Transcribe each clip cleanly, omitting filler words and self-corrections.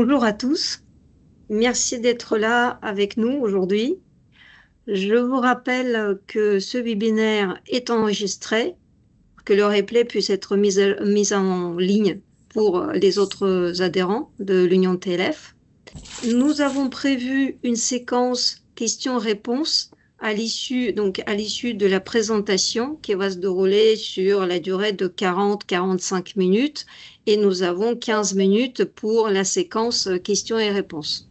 Bonjour à tous, merci d'être là avec nous aujourd'hui. Je vous rappelle que ce webinaire est enregistré, que le replay puisse être mis en ligne pour les autres adhérents de l'Union TLF. Nous avons prévu une séquence questions-réponses à l'issue de la présentation qui va se dérouler sur la durée de 40-45 minutes et nous avons 15 minutes pour la séquence questions et réponses.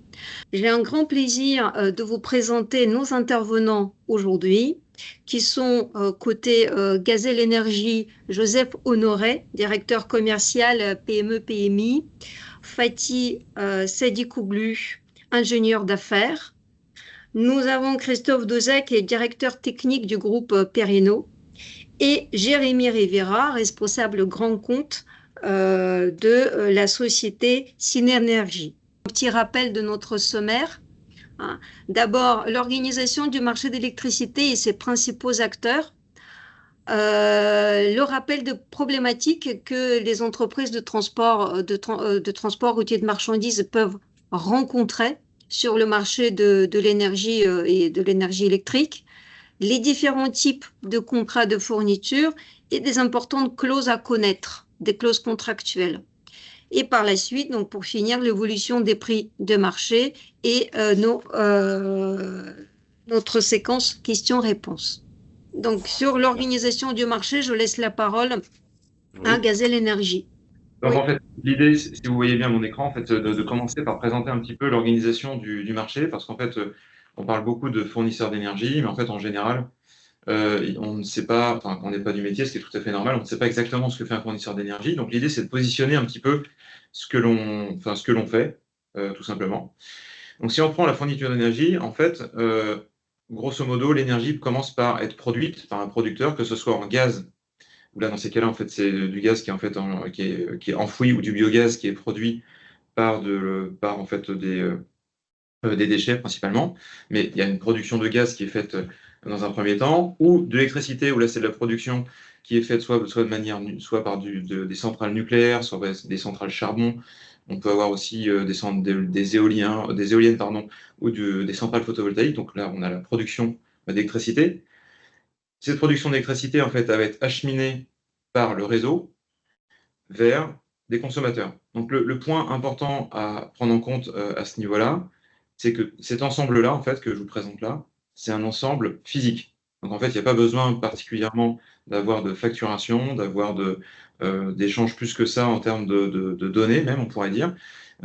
J'ai un grand plaisir de vous présenter nos intervenants aujourd'hui, qui sont côté Gazelle Énergie, Joseph Honoré, directeur commercial PME-PMI, Fatih Sadikouglu, ingénieur d'affaires. Nous avons Christophe Dozek, qui est directeur technique du groupe Perino, et Jérémy Rivera, responsable grand compte de la société Synergie. Un petit rappel de notre sommaire. D'abord, l'organisation du marché d'électricité et ses principaux acteurs. Le rappel de problématiques que les entreprises de transport routier de marchandises peuvent rencontrer sur le marché de l'énergie et de l'énergie électrique, les différents types de contrats de fourniture et des importantes clauses à connaître, des clauses contractuelles. Et par la suite, donc pour finir, l'évolution des prix de marché et notre séquence questions-réponses. Donc, sur l'organisation du marché, je laisse la parole à Oui. Gazelle Énergie. Donc Oui, en fait, l'idée, si vous voyez bien mon écran, en fait, de commencer par présenter un petit peu l'organisation du marché, parce qu'en fait, on parle beaucoup de fournisseurs d'énergie, mais en fait, en général, on ne sait pas, enfin, on n'est pas du métier, ce qui est tout à fait normal, on ne sait pas exactement ce que fait un fournisseur d'énergie. Donc l'idée, c'est de positionner un petit peu ce que l'on fait, tout simplement. Donc si on prend la fourniture d'énergie, en fait, grosso modo, l'énergie commence par être produite par un producteur, que ce soit en gaz. Là, dans ces cas-là, en fait, c'est du gaz qui est, en fait, qui est enfoui ou du biogaz qui est produit par en fait, des déchets principalement. Mais il y a une production de gaz qui est faite dans un premier temps, ou de l'électricité, où là, c'est de la production qui est faite soit de manière, soit par des centrales nucléaires, soit des centrales charbon. On peut avoir aussi des éoliennes, pardon, ou des centrales photovoltaïques. Donc là, on a la production d'électricité. Cette production d'électricité, en fait, elle va être acheminée par le réseau vers des consommateurs. Donc le point important à prendre en compte à ce niveau-là, c'est que cet ensemble-là, en fait, que je vous présente là, c'est un ensemble physique. Donc en fait, il n'y a pas besoin particulièrement d'avoir de facturation, d'échanges plus que ça en termes de données, même, on pourrait dire.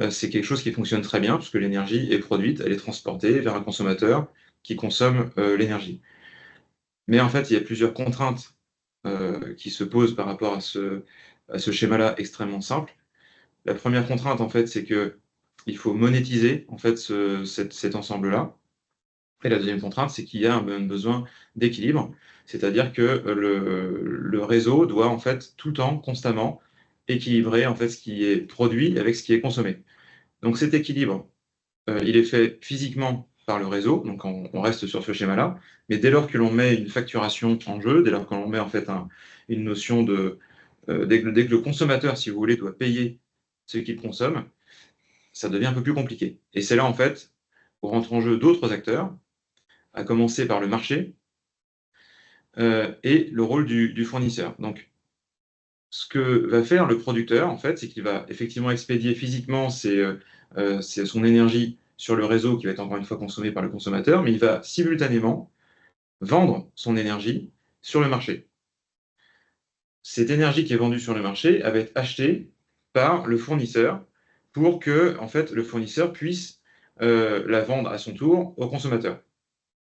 C'est quelque chose qui fonctionne très bien, puisque l'énergie est produite, elle est transportée vers un consommateur qui consomme l'énergie. Mais en fait, il y a plusieurs contraintes qui se posent par rapport à ce schéma-là extrêmement simple. La première contrainte, en fait, c'est que il faut monétiser en fait cet ensemble-là. Et la deuxième contrainte, c'est qu'il y a un besoin d'équilibre, c'est-à-dire que le réseau doit en fait tout le temps, constamment, équilibrer en fait ce qui est produit avec ce qui est consommé. Donc cet équilibre, il est fait physiquement par le réseau, donc on reste sur ce schéma-là, mais dès lors que l'on met une facturation en jeu, dès lors que l'on met en fait une notion dès que le consommateur, si vous voulez, doit payer ce qu'il consomme, ça devient un peu plus compliqué. Et c'est là, en fait, où rentrent en jeu d'autres acteurs, à commencer par le marché et le rôle du fournisseur. Donc, ce que va faire le producteur, en fait, c'est qu'il va effectivement expédier physiquement son énergie sur le réseau qui va être encore une fois consommé par le consommateur, mais il va simultanément vendre son énergie sur le marché. Cette énergie qui est vendue sur le marché, elle va être achetée par le fournisseur pour que, en fait, le fournisseur puisse la vendre à son tour au consommateur.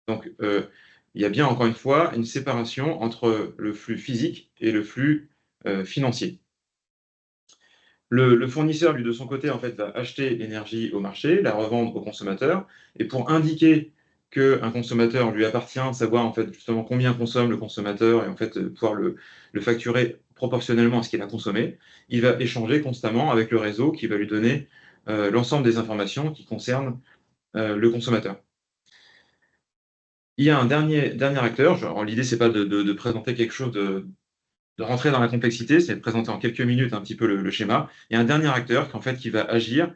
Donc, il y a bien, encore une fois, une séparation entre le flux physique et le flux financier. Le fournisseur, lui, de son côté, en fait, va acheter l'énergie au marché, la revendre au consommateur, et pour indiquer qu'un consommateur lui appartient, savoir en fait justement combien consomme le consommateur et en fait pouvoir le facturer proportionnellement à ce qu'il a consommé, il va échanger constamment avec le réseau qui va lui donner l'ensemble des informations qui concernent le consommateur. Il y a un dernier acteur, l'idée c'est pas de présenter quelque chose de rentrer dans la complexité, c'est de présenter en quelques minutes un petit peu le schéma. Il y a un dernier acteur qui, en fait, qui va agir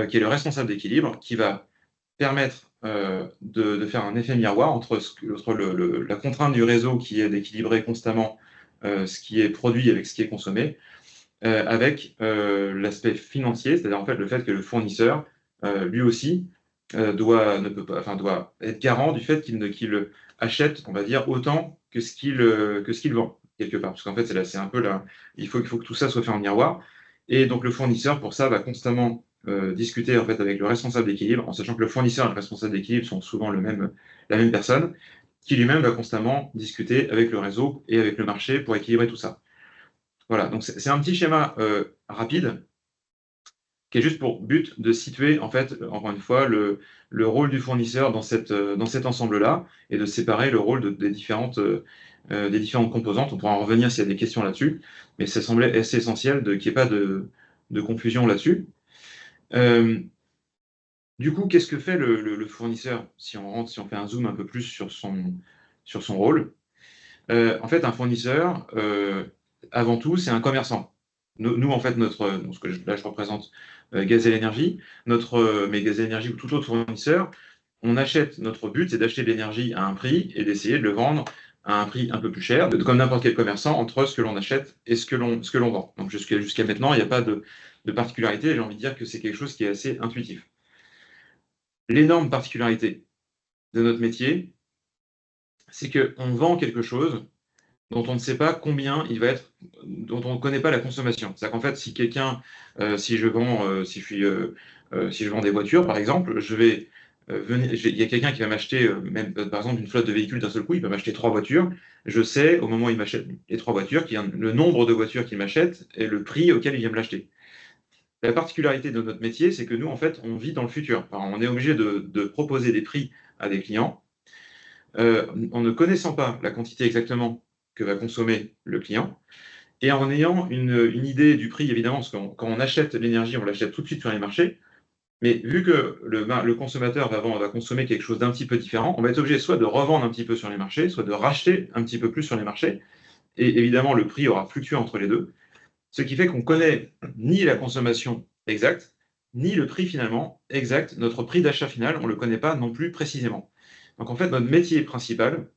qui est le responsable d'équilibre, qui va permettre de faire un effet miroir entre, la contrainte du réseau qui est d'équilibrer constamment ce qui est produit avec ce qui est consommé, avec l'aspect financier, c'est-à-dire en fait le fait que le fournisseur, lui aussi, doit être garant du fait qu'il achète, on va dire, autant que ce qu'il vend, quelque part. Parce qu'en fait, c'est un peu là, il faut que tout ça soit fait en miroir. Et donc le fournisseur, pour ça, va constamment discuter en fait avec le responsable d'équilibre, en sachant que le fournisseur et le responsable d'équilibre sont souvent la même personne, qui lui-même va constamment discuter avec le réseau et avec le marché pour équilibrer tout ça. Voilà, donc c'est un petit schéma rapide qui est juste pour but de situer, en fait, encore une fois, le rôle du fournisseur dans cet ensemble-là et de séparer le rôle des différentes composantes. On pourra en revenir s'il y a des questions là-dessus, mais ça semblait assez essentiel qu'il n'y ait pas de confusion là-dessus. Du coup, qu'est-ce que fait le fournisseur si on fait un zoom un peu plus sur son rôle? En fait, un fournisseur, avant tout, c'est un commerçant. Nous, en fait, là, je représente Gazelle Énergie, mais Gazelle Énergie ou tout autre fournisseur, notre but, c'est d'acheter de l'énergie à un prix et d'essayer de le vendre à un prix un peu plus cher, comme n'importe quel commerçant, entre ce que l'on achète et ce que l'on vend. Donc, jusqu'à maintenant, il n'y a pas de particularité. J'ai envie de dire que c'est quelque chose qui est assez intuitif. L'énorme particularité de notre métier, c'est qu'on vend quelque chose dont on ne sait pas combien il va être, dont on ne connaît pas la consommation. C'est-à-dire qu'en fait, si je vends des voitures, par exemple, il y a quelqu'un qui va m'acheter, même par exemple une flotte de véhicules d'un seul coup, il va m'acheter 3 voitures. Je sais, au moment où il m'achète les 3 voitures, le nombre de voitures qu'il m'achète et le prix auquel il vient me l'acheter. La particularité de notre métier, c'est que nous, en fait, on vit dans le futur. Enfin, on est obligé de proposer des prix à des clients en ne connaissant pas la quantité exactement que va consommer le client, et en ayant une idée du prix, évidemment, parce que quand on achète l'énergie, on l'achète tout de suite sur les marchés, mais vu que le consommateur va consommer quelque chose d'un petit peu différent, on va être obligé soit de revendre un petit peu sur les marchés, soit de racheter un petit peu plus sur les marchés, et évidemment, le prix aura fluctué entre les deux, ce qui fait qu'on connaît ni la consommation exacte, ni le prix finalement exact. Notre prix d'achat final, on ne le connaît pas non plus précisément. Donc en fait, notre métier principal,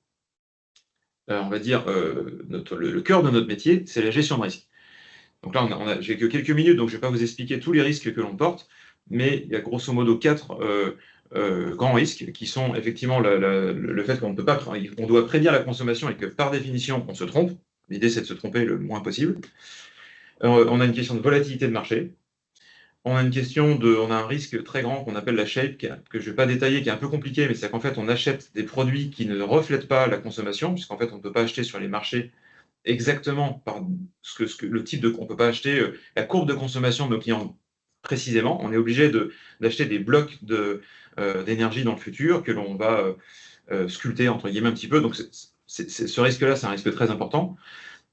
on va dire, le cœur de notre métier, c'est la gestion de risque. Donc là, j'ai que quelques minutes, donc je ne vais pas vous expliquer tous les risques que l'on porte, mais il y a grosso modo 4 grands risques qui sont effectivement le fait qu'on ne peut pas, on doit prédire la consommation et que par définition, on se trompe. L'idée, c'est de se tromper le moins possible. On a une question de volatilité de marché. On a un risque très grand qu'on appelle la shape, que je ne vais pas détailler, qui est un peu compliqué, mais c'est qu'en fait, on achète des produits qui ne reflètent pas la consommation, puisqu'en fait, on ne peut pas acheter sur les marchés exactement par le type de. On ne peut pas acheter la courbe de consommation de nos clients précisément. On est obligé d'acheter des blocs d'énergie dans le futur que l'on va sculpter, entre guillemets, un petit peu. Donc, ce risque-là, c'est un risque très important.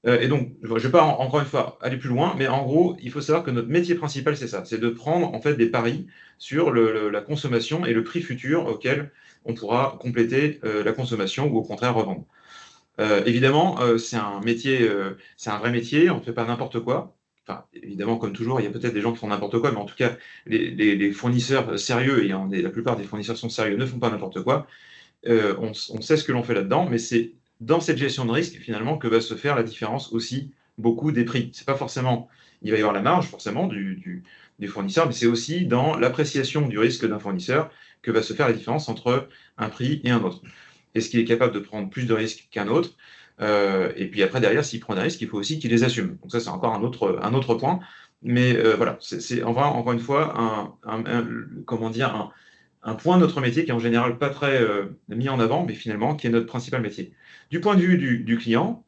Et donc, je ne vais pas encore une fois aller plus loin, mais en gros, il faut savoir que notre métier principal, c'est ça, c'est de prendre en fait des paris sur la consommation et le prix futur auquel on pourra compléter la consommation ou au contraire revendre. Évidemment, c'est un métier, c'est un vrai métier, on ne fait pas n'importe quoi. Enfin, évidemment, comme toujours, il y a peut-être des gens qui font n'importe quoi, mais en tout cas, les fournisseurs sérieux, et la plupart des fournisseurs sont sérieux, ne font pas n'importe quoi. On sait ce que l'on fait là-dedans, mais c'est dans cette gestion de risque, finalement, que va se faire la différence aussi beaucoup des prix. C'est pas forcément, il va y avoir la marge, forcément, du fournisseur, mais c'est aussi dans l'appréciation du risque d'un fournisseur que va se faire la différence entre un prix et un autre. Est-ce qu'il est capable de prendre plus de risques qu'un autre? Et puis après, derrière, s'il prend des risques, il faut aussi qu'il les assume. Donc ça, c'est encore un autre point. Mais voilà, c'est encore une fois comment dire, un point de notre métier qui est en général pas très mis en avant, mais finalement qui est notre principal métier. Du point de vue du client,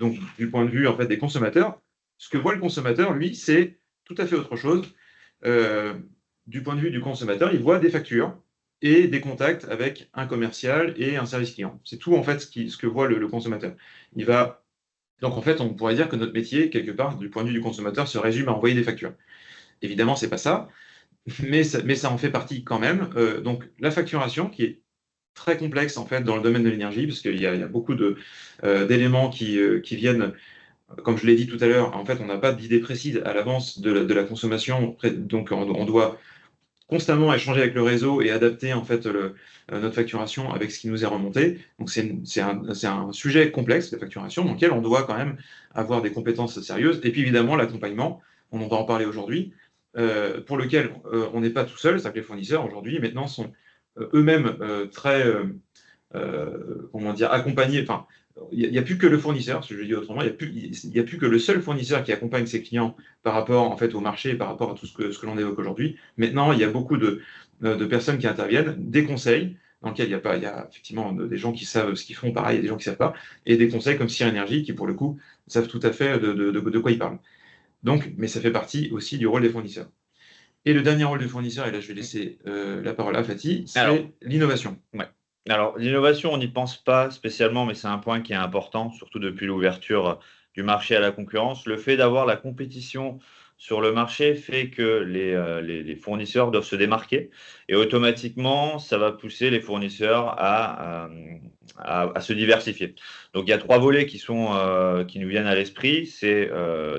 donc du point de vue en fait des consommateurs, ce que voit le consommateur, lui, c'est tout à fait autre chose. Du point de vue du consommateur, il voit des factures et des contacts avec un commercial et un service client. C'est tout en fait ce que voit le consommateur. Donc en fait, on pourrait dire que notre métier, quelque part, du point de vue du consommateur, se résume à envoyer des factures. Évidemment, c'est pas ça. Mais ça en fait partie quand même. Donc la facturation qui est très complexe en fait dans le domaine de l'énergie, parce qu'il y a beaucoup d'éléments qui viennent, comme je l'ai dit tout à l'heure, en fait on n'a pas d'idée précise à l'avance de la consommation, donc on doit constamment échanger avec le réseau et adapter en fait notre facturation avec ce qui nous est remonté. Donc c'est un sujet complexe, la facturation, dans lequel on doit quand même avoir des compétences sérieuses. Et puis évidemment, l'accompagnement, on va en parler aujourd'hui, pour lequel on n'est pas tout seul, c'est-à-dire que les fournisseurs aujourd'hui maintenant sont eux-mêmes très comment dire, accompagner. Enfin, il n'y a plus que le fournisseur, si je le dis autrement, il y a plus que le seul fournisseur qui accompagne ses clients par rapport en fait au marché, par rapport à tout ce que l'on évoque aujourd'hui. Maintenant, il y a beaucoup de personnes qui interviennent, des conseils dans lesquels il y a effectivement des gens qui savent ce qu'ils font, pareil, il y a des gens qui ne savent pas, et des conseils comme Cyr Energy qui, pour le coup, savent tout à fait de quoi ils parlent. Donc, mais ça fait partie aussi du rôle des fournisseurs. Et le dernier rôle du fournisseur, et là je vais laisser la parole à Fatih, c'est l'innovation. Ouais. Alors, l'innovation, on n'y pense pas spécialement, mais c'est un point qui est important, surtout depuis l'ouverture du marché à la concurrence. Le fait d'avoir la compétition sur le marché fait que les fournisseurs doivent se démarquer et automatiquement, ça va pousser les fournisseurs à se diversifier. Donc, il y a 3 volets qui nous viennent à l'esprit. C'est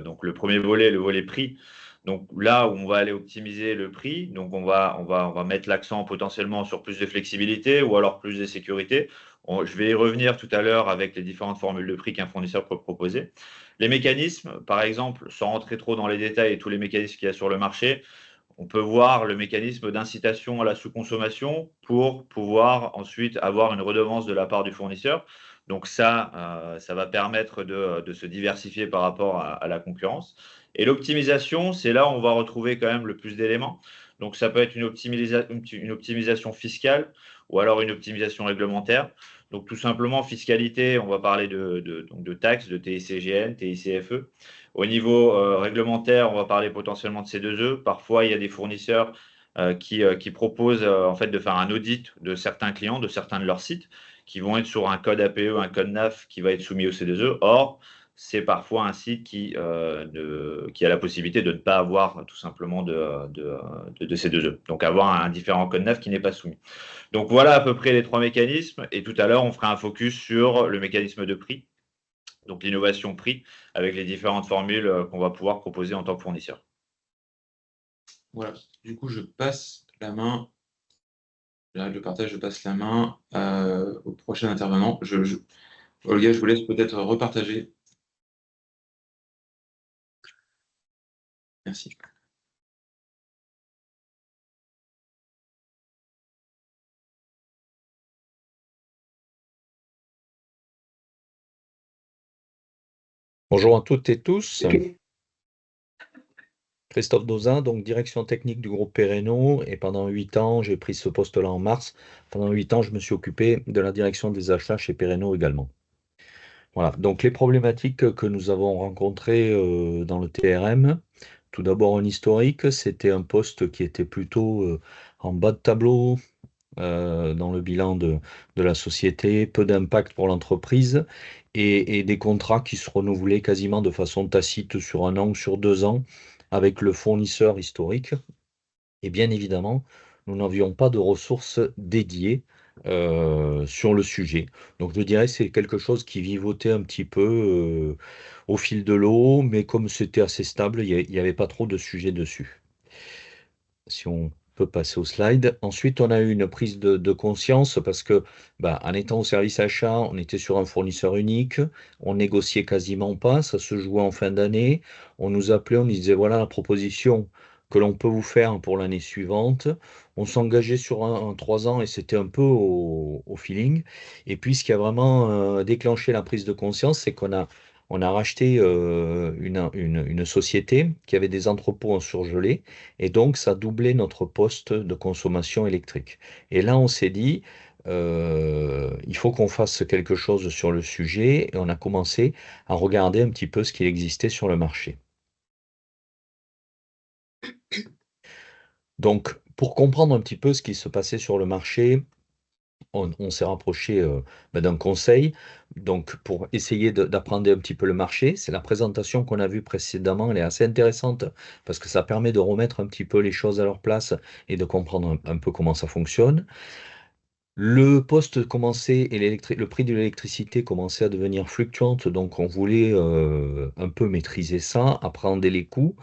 donc le premier volet, le volet prix. Donc là où on va aller optimiser le prix, donc on va mettre l'accent potentiellement sur plus de flexibilité ou alors plus de sécurité. Je vais y revenir tout à l'heure avec les différentes formules de prix qu'un fournisseur peut proposer. Les mécanismes, par exemple, sans rentrer trop dans les détails et tous les mécanismes qu'il y a sur le marché, on peut voir le mécanisme d'incitation à la sous-consommation pour pouvoir ensuite avoir une redevance de la part du fournisseur. Donc ça va permettre de se diversifier par rapport à la concurrence. Et l'optimisation, c'est là où on va retrouver quand même le plus d'éléments. Donc ça peut être une optimisation fiscale ou alors une optimisation réglementaire. Donc tout simplement, fiscalité, on va parler de taxes, de TICGN, TICFE. Au niveau réglementaire, on va parler potentiellement de C2E. Parfois, il y a des fournisseurs qui proposent en fait de faire un audit de certains clients, de certains de leurs sites, qui vont être sur un code APE, un code NAF qui va être soumis au C2E. Or, c'est parfois un site qui a la possibilité de ne pas avoir tout simplement de C2E. Donc, avoir un différent code NAF qui n'est pas soumis. Donc, voilà à peu près les 3 mécanismes. Et tout à l'heure, on fera un focus sur le mécanisme de prix. Donc, l'innovation prix avec les différentes formules qu'on va pouvoir proposer en tant que fournisseur. Voilà. Du coup, je passe la main. J'arrête le partage, je passe la main au prochain intervenant. Olga, je vous laisse peut-être repartager. Merci. Bonjour à toutes et tous. Christophe Dauzin, donc direction technique du groupe Perreno, et pendant 8 ans, j'ai pris ce poste-là en mars. Pendant 8 ans, je me suis occupé de la direction des achats chez Perreno également. Voilà, donc les problématiques que nous avons rencontrées dans le TRM, tout d'abord un historique, c'était un poste qui était plutôt en bas de tableau dans le bilan de la société, peu d'impact pour l'entreprise et des contrats qui se renouvelaient quasiment de façon tacite sur 1 an ou sur 2 ans avec le fournisseur historique. Et bien évidemment, nous n'avions pas de ressources dédiées sur le sujet. Donc je dirais que c'est quelque chose qui vivotait un petit peu au fil de l'eau, mais comme c'était assez stable, il n'y avait pas trop de sujets dessus. Si on peut passer au slide. Ensuite, on a eu une prise de conscience parce que, en étant au service achat, on était sur un fournisseur unique, on négociait quasiment pas, ça se jouait en fin d'année. On nous appelait, on nous disait voilà la proposition que l'on peut vous faire pour l'année suivante. On s'engageait sur un 3 ans et c'était un peu au feeling. Et puis, ce qui a vraiment déclenché la prise de conscience, c'est on a racheté une société qui avait des entrepôts en surgelé et donc ça doublait notre poste de consommation électrique. Et là, on s'est dit, il faut qu'on fasse quelque chose sur le sujet et on a commencé à regarder un petit peu ce qu'il existait sur le marché. Donc, pour comprendre un petit peu ce qui se passait sur le marché, on s'est rapproché d'un conseil, donc pour essayer d'apprendre un petit peu le marché. C'est la présentation qu'on a vue précédemment, elle est assez intéressante parce que ça permet de remettre un petit peu les choses à leur place et de comprendre un peu comment ça fonctionne. Le poste commençait et le prix de l'électricité commençait à devenir fluctuante, donc on voulait un peu maîtriser ça, appréhender les coûts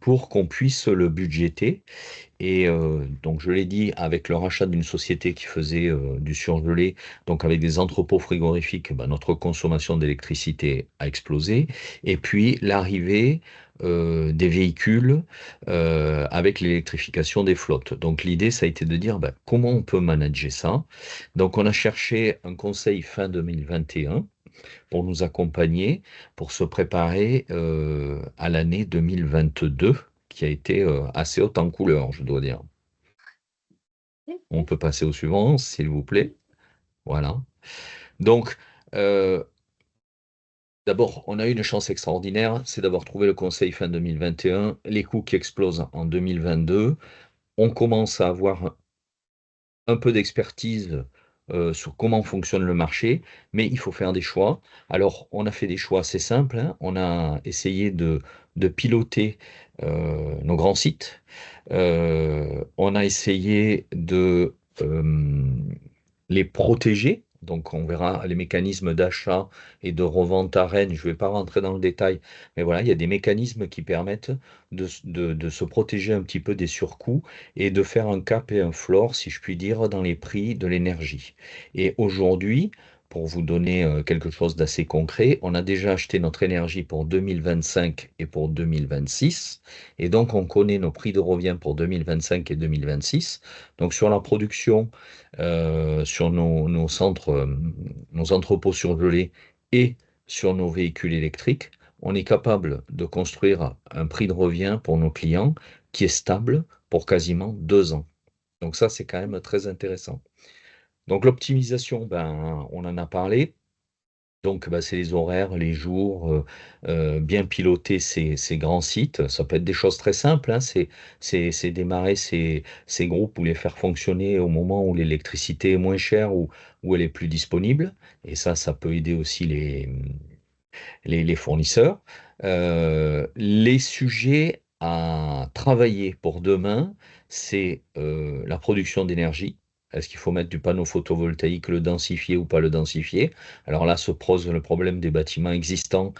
pour qu'on puisse le budgéter. Et donc, je l'ai dit, avec le rachat d'une société qui faisait du surgelé, donc avec des entrepôts frigorifiques, ben, notre consommation d'électricité a explosé. Et puis, l'arrivée des véhicules avec l'électrification des flottes. Donc, l'idée, ça a été de dire ben, comment on peut manager ça. Donc, on a cherché un conseil fin 2021 pour nous accompagner, pour se préparer à l'année 2022, qui a été assez haute en couleur, je dois dire. On peut passer au suivant, s'il vous plaît. Voilà. Donc, euh, d'abord, on a eu une chance extraordinaire, c'est d'avoir trouvé le conseil fin 2021, les coûts qui explosent en 2022. On commence à avoir un peu d'expertise sur comment fonctionne le marché, mais il faut faire des choix. Alors, on a fait des choix assez simples, hein. On a essayé de piloter nos grands sites. On a essayé de les protéger. Donc, on verra les mécanismes d'achat et de revente à Rennes. Je ne vais pas rentrer dans le détail, mais voilà, il y a des mécanismes qui permettent de se protéger un petit peu des surcoûts et de faire un cap et un floor, si je puis dire, dans les prix de l'énergie. Et aujourd'hui, pour vous donner quelque chose d'assez concret, on a déjà acheté notre énergie pour 2025 et pour 2026. Et donc, on connaît nos prix de revient pour 2025 et 2026. Donc, sur la production, sur nos centres, nos entrepôts surgelés et sur nos véhicules électriques, on est capable de construire un prix de revient pour nos clients qui est stable pour quasiment 2 ans. Donc ça, c'est quand même très intéressant. Donc l'optimisation, ben, on en a parlé. Donc, bah, c'est les horaires, les jours, bien piloter ces grands sites. Ça peut être des choses très simples, hein. C'est démarrer ces groupes ou les faire fonctionner au moment où l'électricité est moins chère ou où elle est plus disponible. Et ça peut aider aussi les fournisseurs. Les sujets à travailler pour demain, c'est la production d'énergie. Est-ce qu'il faut mettre du panneau photovoltaïque, le densifier ou pas le densifier? Alors là se pose le problème des bâtiments existants,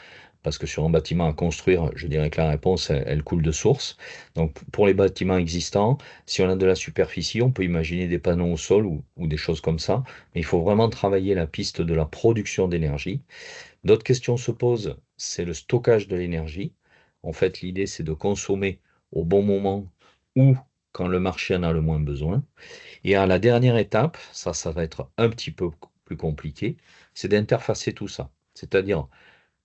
parce que sur un bâtiment à construire, je dirais que la réponse, elle coule de source. Donc pour les bâtiments existants, si on a de la superficie, on peut imaginer des panneaux au sol ou des choses comme ça, mais il faut vraiment travailler la piste de la production d'énergie. D'autres questions se posent, c'est le stockage de l'énergie. En fait, l'idée, c'est de consommer au bon moment ou quand le marché en a le moins besoin. Et à la dernière étape, ça va être un petit peu plus compliqué, c'est d'interfacer tout ça. C'est-à-dire,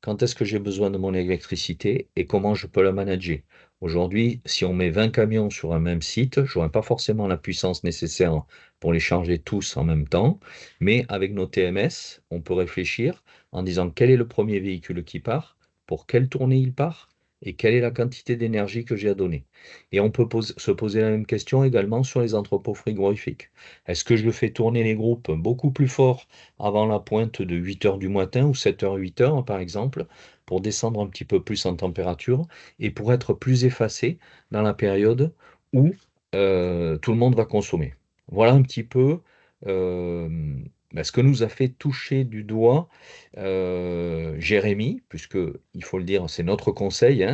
quand est-ce que j'ai besoin de mon électricité et comment je peux la manager? Aujourd'hui, si on met 20 camions sur un même site, je n'aurai pas forcément la puissance nécessaire pour les charger tous en même temps, mais avec nos TMS, on peut réfléchir en disant quel est le premier véhicule qui part, pour quelle tournée il part et quelle est la quantité d'énergie que j'ai à donner. Et on peut se poser la même question également sur les entrepôts frigorifiques. Est-ce que je fais tourner les groupes beaucoup plus fort avant la pointe de 8 heures du matin ou 7 heures, 8 heures, par exemple, pour descendre un petit peu plus en température et pour être plus effacé dans la période où tout le monde va consommer. Voilà un petit peu euh, ce que nous a fait toucher du doigt Jérémy, puisque il faut le dire, c'est notre conseil, hein,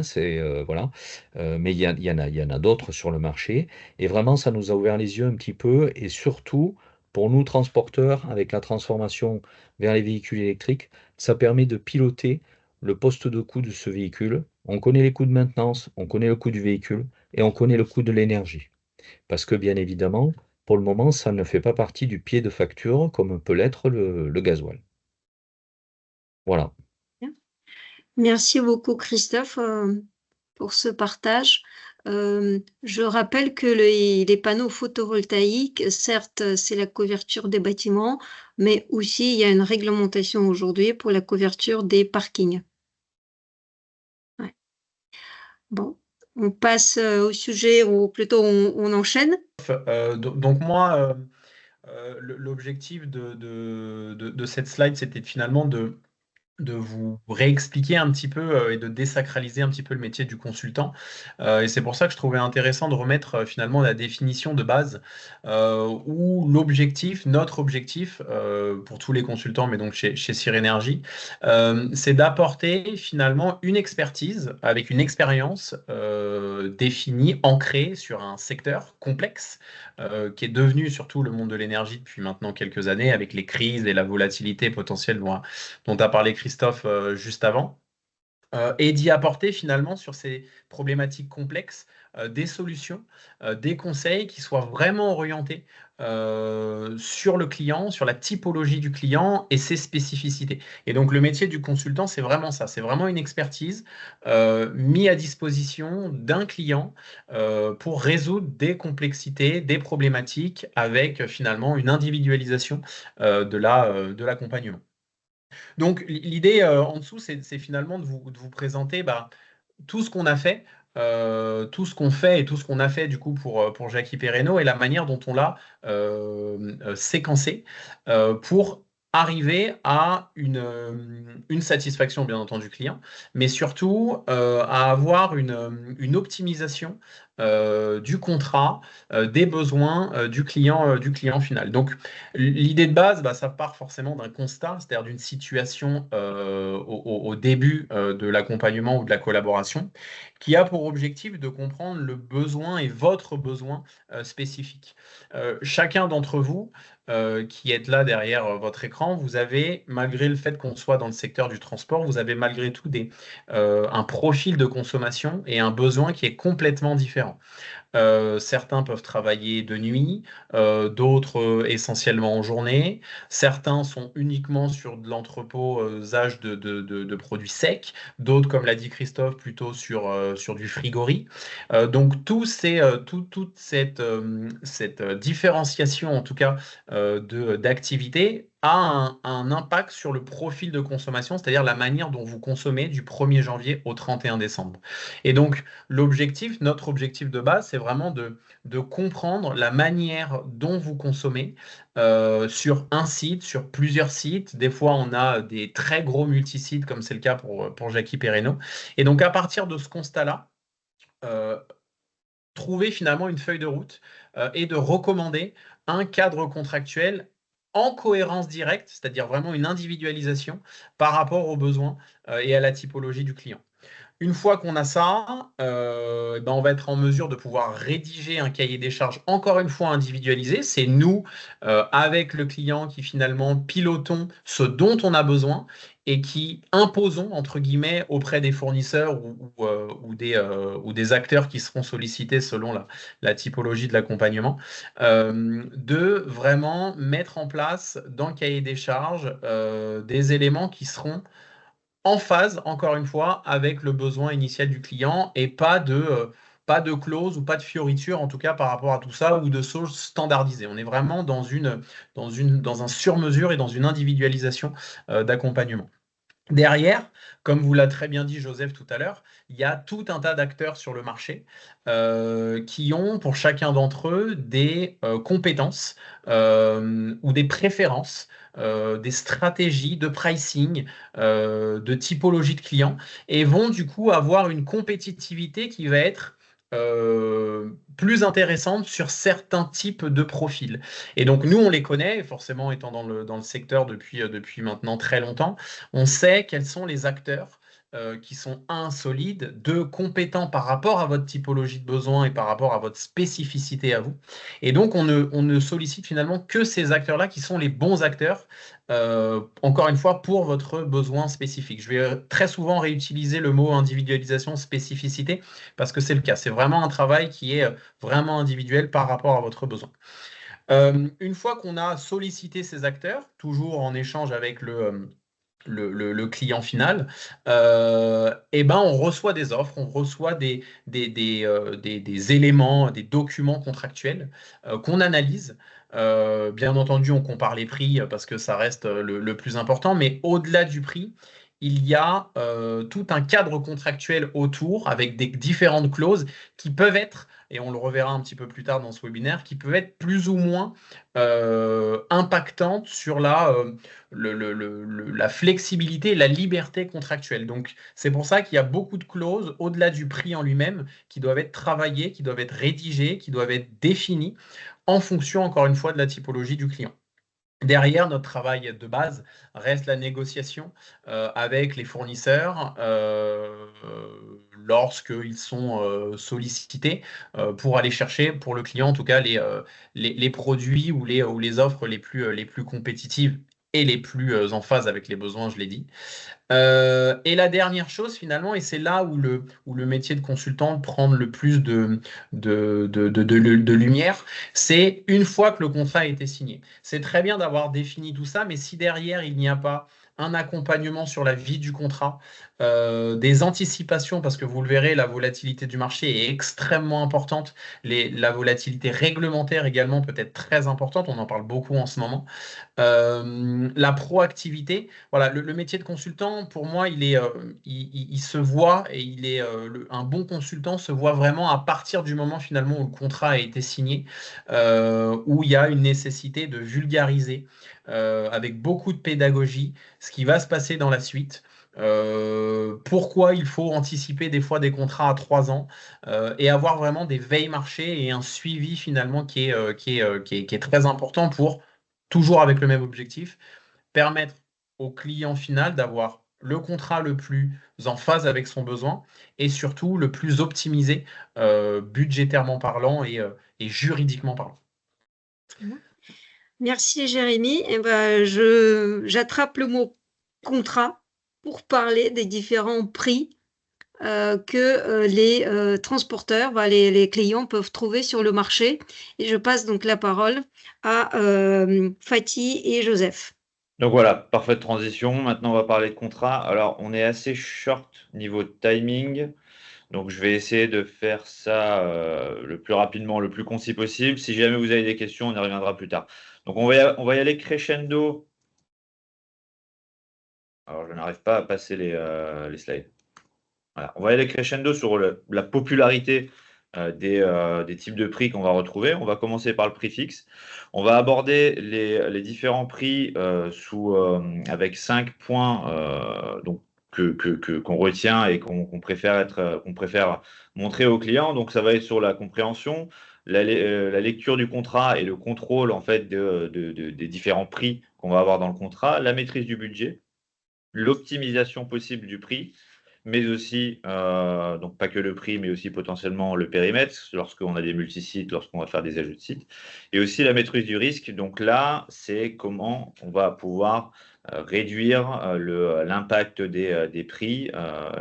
voilà. Mais il y en a d'autres sur le marché, et vraiment ça nous a ouvert les yeux un petit peu, et surtout pour nous, transporteurs, avec la transformation vers les véhicules électriques, ça permet de piloter le poste de coût de ce véhicule. On connaît les coûts de maintenance, on connaît le coût du véhicule et on connaît le coût de l'énergie. Parce que bien évidemment, pour le moment, ça ne fait pas partie du pied de facture comme peut l'être le gasoil. Voilà. Merci beaucoup, Christophe, pour ce partage. Je rappelle que les panneaux photovoltaïques, certes, c'est la couverture des bâtiments, mais aussi il y a une réglementation aujourd'hui pour la couverture des parkings. Ouais. Bon, on passe au sujet, ou plutôt on enchaîne. Donc moi, l'objectif de cette slide, c'était finalement de vous réexpliquer un petit peu et de désacraliser un petit peu le métier du consultant. Et c'est pour ça que je trouvais intéressant de remettre finalement la définition de base où l'objectif, notre objectif pour tous les consultants, mais donc chez Syrénergie, c'est d'apporter finalement une expertise avec une expérience définie, ancrée sur un secteur complexe qui est devenu surtout le monde de l'énergie depuis maintenant quelques années avec les crises et la volatilité potentielle dont a parlé Christophe juste avant, et d'y apporter finalement sur ces problématiques complexes des solutions, des conseils qui soient vraiment orientés sur le client, sur la typologie du client et ses spécificités. Et donc le métier du consultant, c'est vraiment ça, c'est vraiment une expertise mise à disposition d'un client pour résoudre des complexités, des problématiques avec finalement une individualisation de l'accompagnement. Donc l'idée en dessous, c'est finalement de vous présenter tout ce qu'on a fait, tout ce qu'on fait et tout ce qu'on a fait du coup pour Jackie Perreno et la manière dont on l'a séquencé pour arriver à une satisfaction bien entendu client, mais surtout à avoir une optimisation du contrat, des besoins du client final. Donc l'idée de base, ça part forcément d'un constat, c'est-à-dire d'une situation au début de l'accompagnement ou de la collaboration, qui a pour objectif de comprendre le besoin et votre besoin spécifique. Chacun d'entre vous qui êtes là derrière votre écran, vous avez, malgré le fait qu'on soit dans le secteur du transport, vous avez malgré tout un profil de consommation et un besoin qui est complètement différent. Certains peuvent travailler de nuit, d'autres essentiellement en journée. Certains sont uniquement sur de l'entreposage de produits secs, d'autres, comme l'a dit Christophe, plutôt sur du frigorie. Donc toute cette différenciation, en tout cas, d'activité, a un impact sur le profil de consommation, c'est-à-dire la manière dont vous consommez du 1er janvier au 31 décembre. Et donc, notre objectif de base, c'est vraiment de comprendre la manière dont vous consommez sur un site, sur plusieurs sites. Des fois, on a des très gros multisites, comme c'est le cas pour Jackie Perreno. Et donc, à partir de ce constat-là, trouver finalement une feuille de route et de recommander un cadre contractuel en cohérence directe, c'est-à-dire vraiment une individualisation par rapport aux besoins et à la typologie du client. Une fois qu'on a ça, on va être en mesure de pouvoir rédiger un cahier des charges encore une fois individualisé. C'est nous, avec le client, qui finalement pilotons ce dont on a besoin et qui imposons, entre guillemets, auprès des fournisseurs ou des acteurs qui seront sollicités selon la typologie de l'accompagnement, de vraiment mettre en place dans le cahier des charges des éléments qui seront en phase, encore une fois, avec le besoin initial du client et pas de clause ou pas de fioriture, en tout cas par rapport à tout ça, ou de choses standardisées. On est vraiment dans un sur-mesure et dans une individualisation d'accompagnement. Derrière, comme vous l'a très bien dit Joseph tout à l'heure, il y a tout un tas d'acteurs sur le marché qui ont pour chacun d'entre eux des compétences ou des préférences, des stratégies de pricing, de typologie de clients, et vont du coup avoir une compétitivité qui va être plus intéressante sur certains types de profils. Et donc nous, on les connaît, forcément étant dans le secteur depuis maintenant très longtemps, on sait quels sont les acteurs qui sont solides, compétents par rapport à votre typologie de besoin et par rapport à votre spécificité à vous. Et donc, on ne sollicite finalement que ces acteurs-là qui sont les bons acteurs, encore une fois, pour votre besoin spécifique. Je vais très souvent réutiliser le mot individualisation, spécificité, parce que c'est le cas. C'est vraiment un travail qui est vraiment individuel par rapport à votre besoin. Une fois qu'on a sollicité ces acteurs, toujours en échange avec le client final, on reçoit des offres, on reçoit des éléments, des documents contractuels qu'on analyse. Bien entendu, on compare les prix parce que ça reste le plus important, mais au-delà du prix, il y a tout un cadre contractuel autour avec des différentes clauses qui peuvent être, et on le reverra un petit peu plus tard dans ce webinaire, qui peuvent être plus ou moins impactante sur la flexibilité et la liberté contractuelle. Donc, c'est pour ça qu'il y a beaucoup de clauses au-delà du prix en lui-même qui doivent être travaillées, qui doivent être rédigées, qui doivent être définies en fonction, encore une fois, de la typologie du client. Derrière, notre travail de base reste la négociation avec les fournisseurs lorsqu'ils sont sollicités pour aller chercher pour le client, en tout cas, les produits ou les offres les plus compétitives et les plus en phase avec les besoins, je l'ai dit. Et la dernière chose, finalement, et c'est là où le métier de consultant prend le plus de lumière, c'est une fois que le contrat a été signé. C'est très bien d'avoir défini tout ça, mais si derrière, il n'y a pas un accompagnement sur la vie du contrat, des anticipations, parce que vous le verrez, la volatilité du marché est extrêmement importante. La volatilité réglementaire également peut être très importante. On en parle beaucoup en ce moment. La proactivité, voilà, le métier de consultant, pour moi, il se voit et un bon consultant se voit vraiment à partir du moment finalement où le contrat a été signé, où il y a une nécessité de vulgariser avec beaucoup de pédagogie ce qui va se passer dans la suite. Pourquoi il faut anticiper des fois des contrats à 3 ans et avoir vraiment des veilles marché et un suivi finalement qui est très important pour, toujours avec le même objectif, permettre au client final d'avoir le contrat le plus en phase avec son besoin et surtout le plus optimisé budgétairement parlant et juridiquement parlant. Merci Jérémy. Eh ben, j'attrape le mot contrat pour parler des différents prix que les transporteurs, les clients peuvent trouver sur le marché. Et je passe donc la parole à Fatih et Joseph. Donc voilà, parfaite transition. Maintenant, on va parler de contrat. Alors, on est assez short niveau timing. Donc, je vais essayer de faire ça le plus rapidement, le plus concis possible. Si jamais vous avez des questions, on y reviendra plus tard. Donc, on va y aller crescendo. Alors, je n'arrive pas à passer les slides. Voilà. On va y aller crescendo sur la popularité des types de prix qu'on va retrouver. On va commencer par le prix fixe. On va aborder les différents prix avec 5 points donc, qu'on retient et qu'on préfère montrer aux clients. Donc, ça va être sur la compréhension, la lecture du contrat et le contrôle en fait, des différents prix qu'on va avoir dans le contrat, la maîtrise du budget, l'optimisation possible du prix, mais aussi, donc pas que le prix, mais aussi potentiellement le périmètre, lorsqu'on a des multisites, lorsqu'on va faire des ajouts de sites, et aussi la maîtrise du risque. Donc là, c'est comment on va pouvoir réduire l'impact des prix,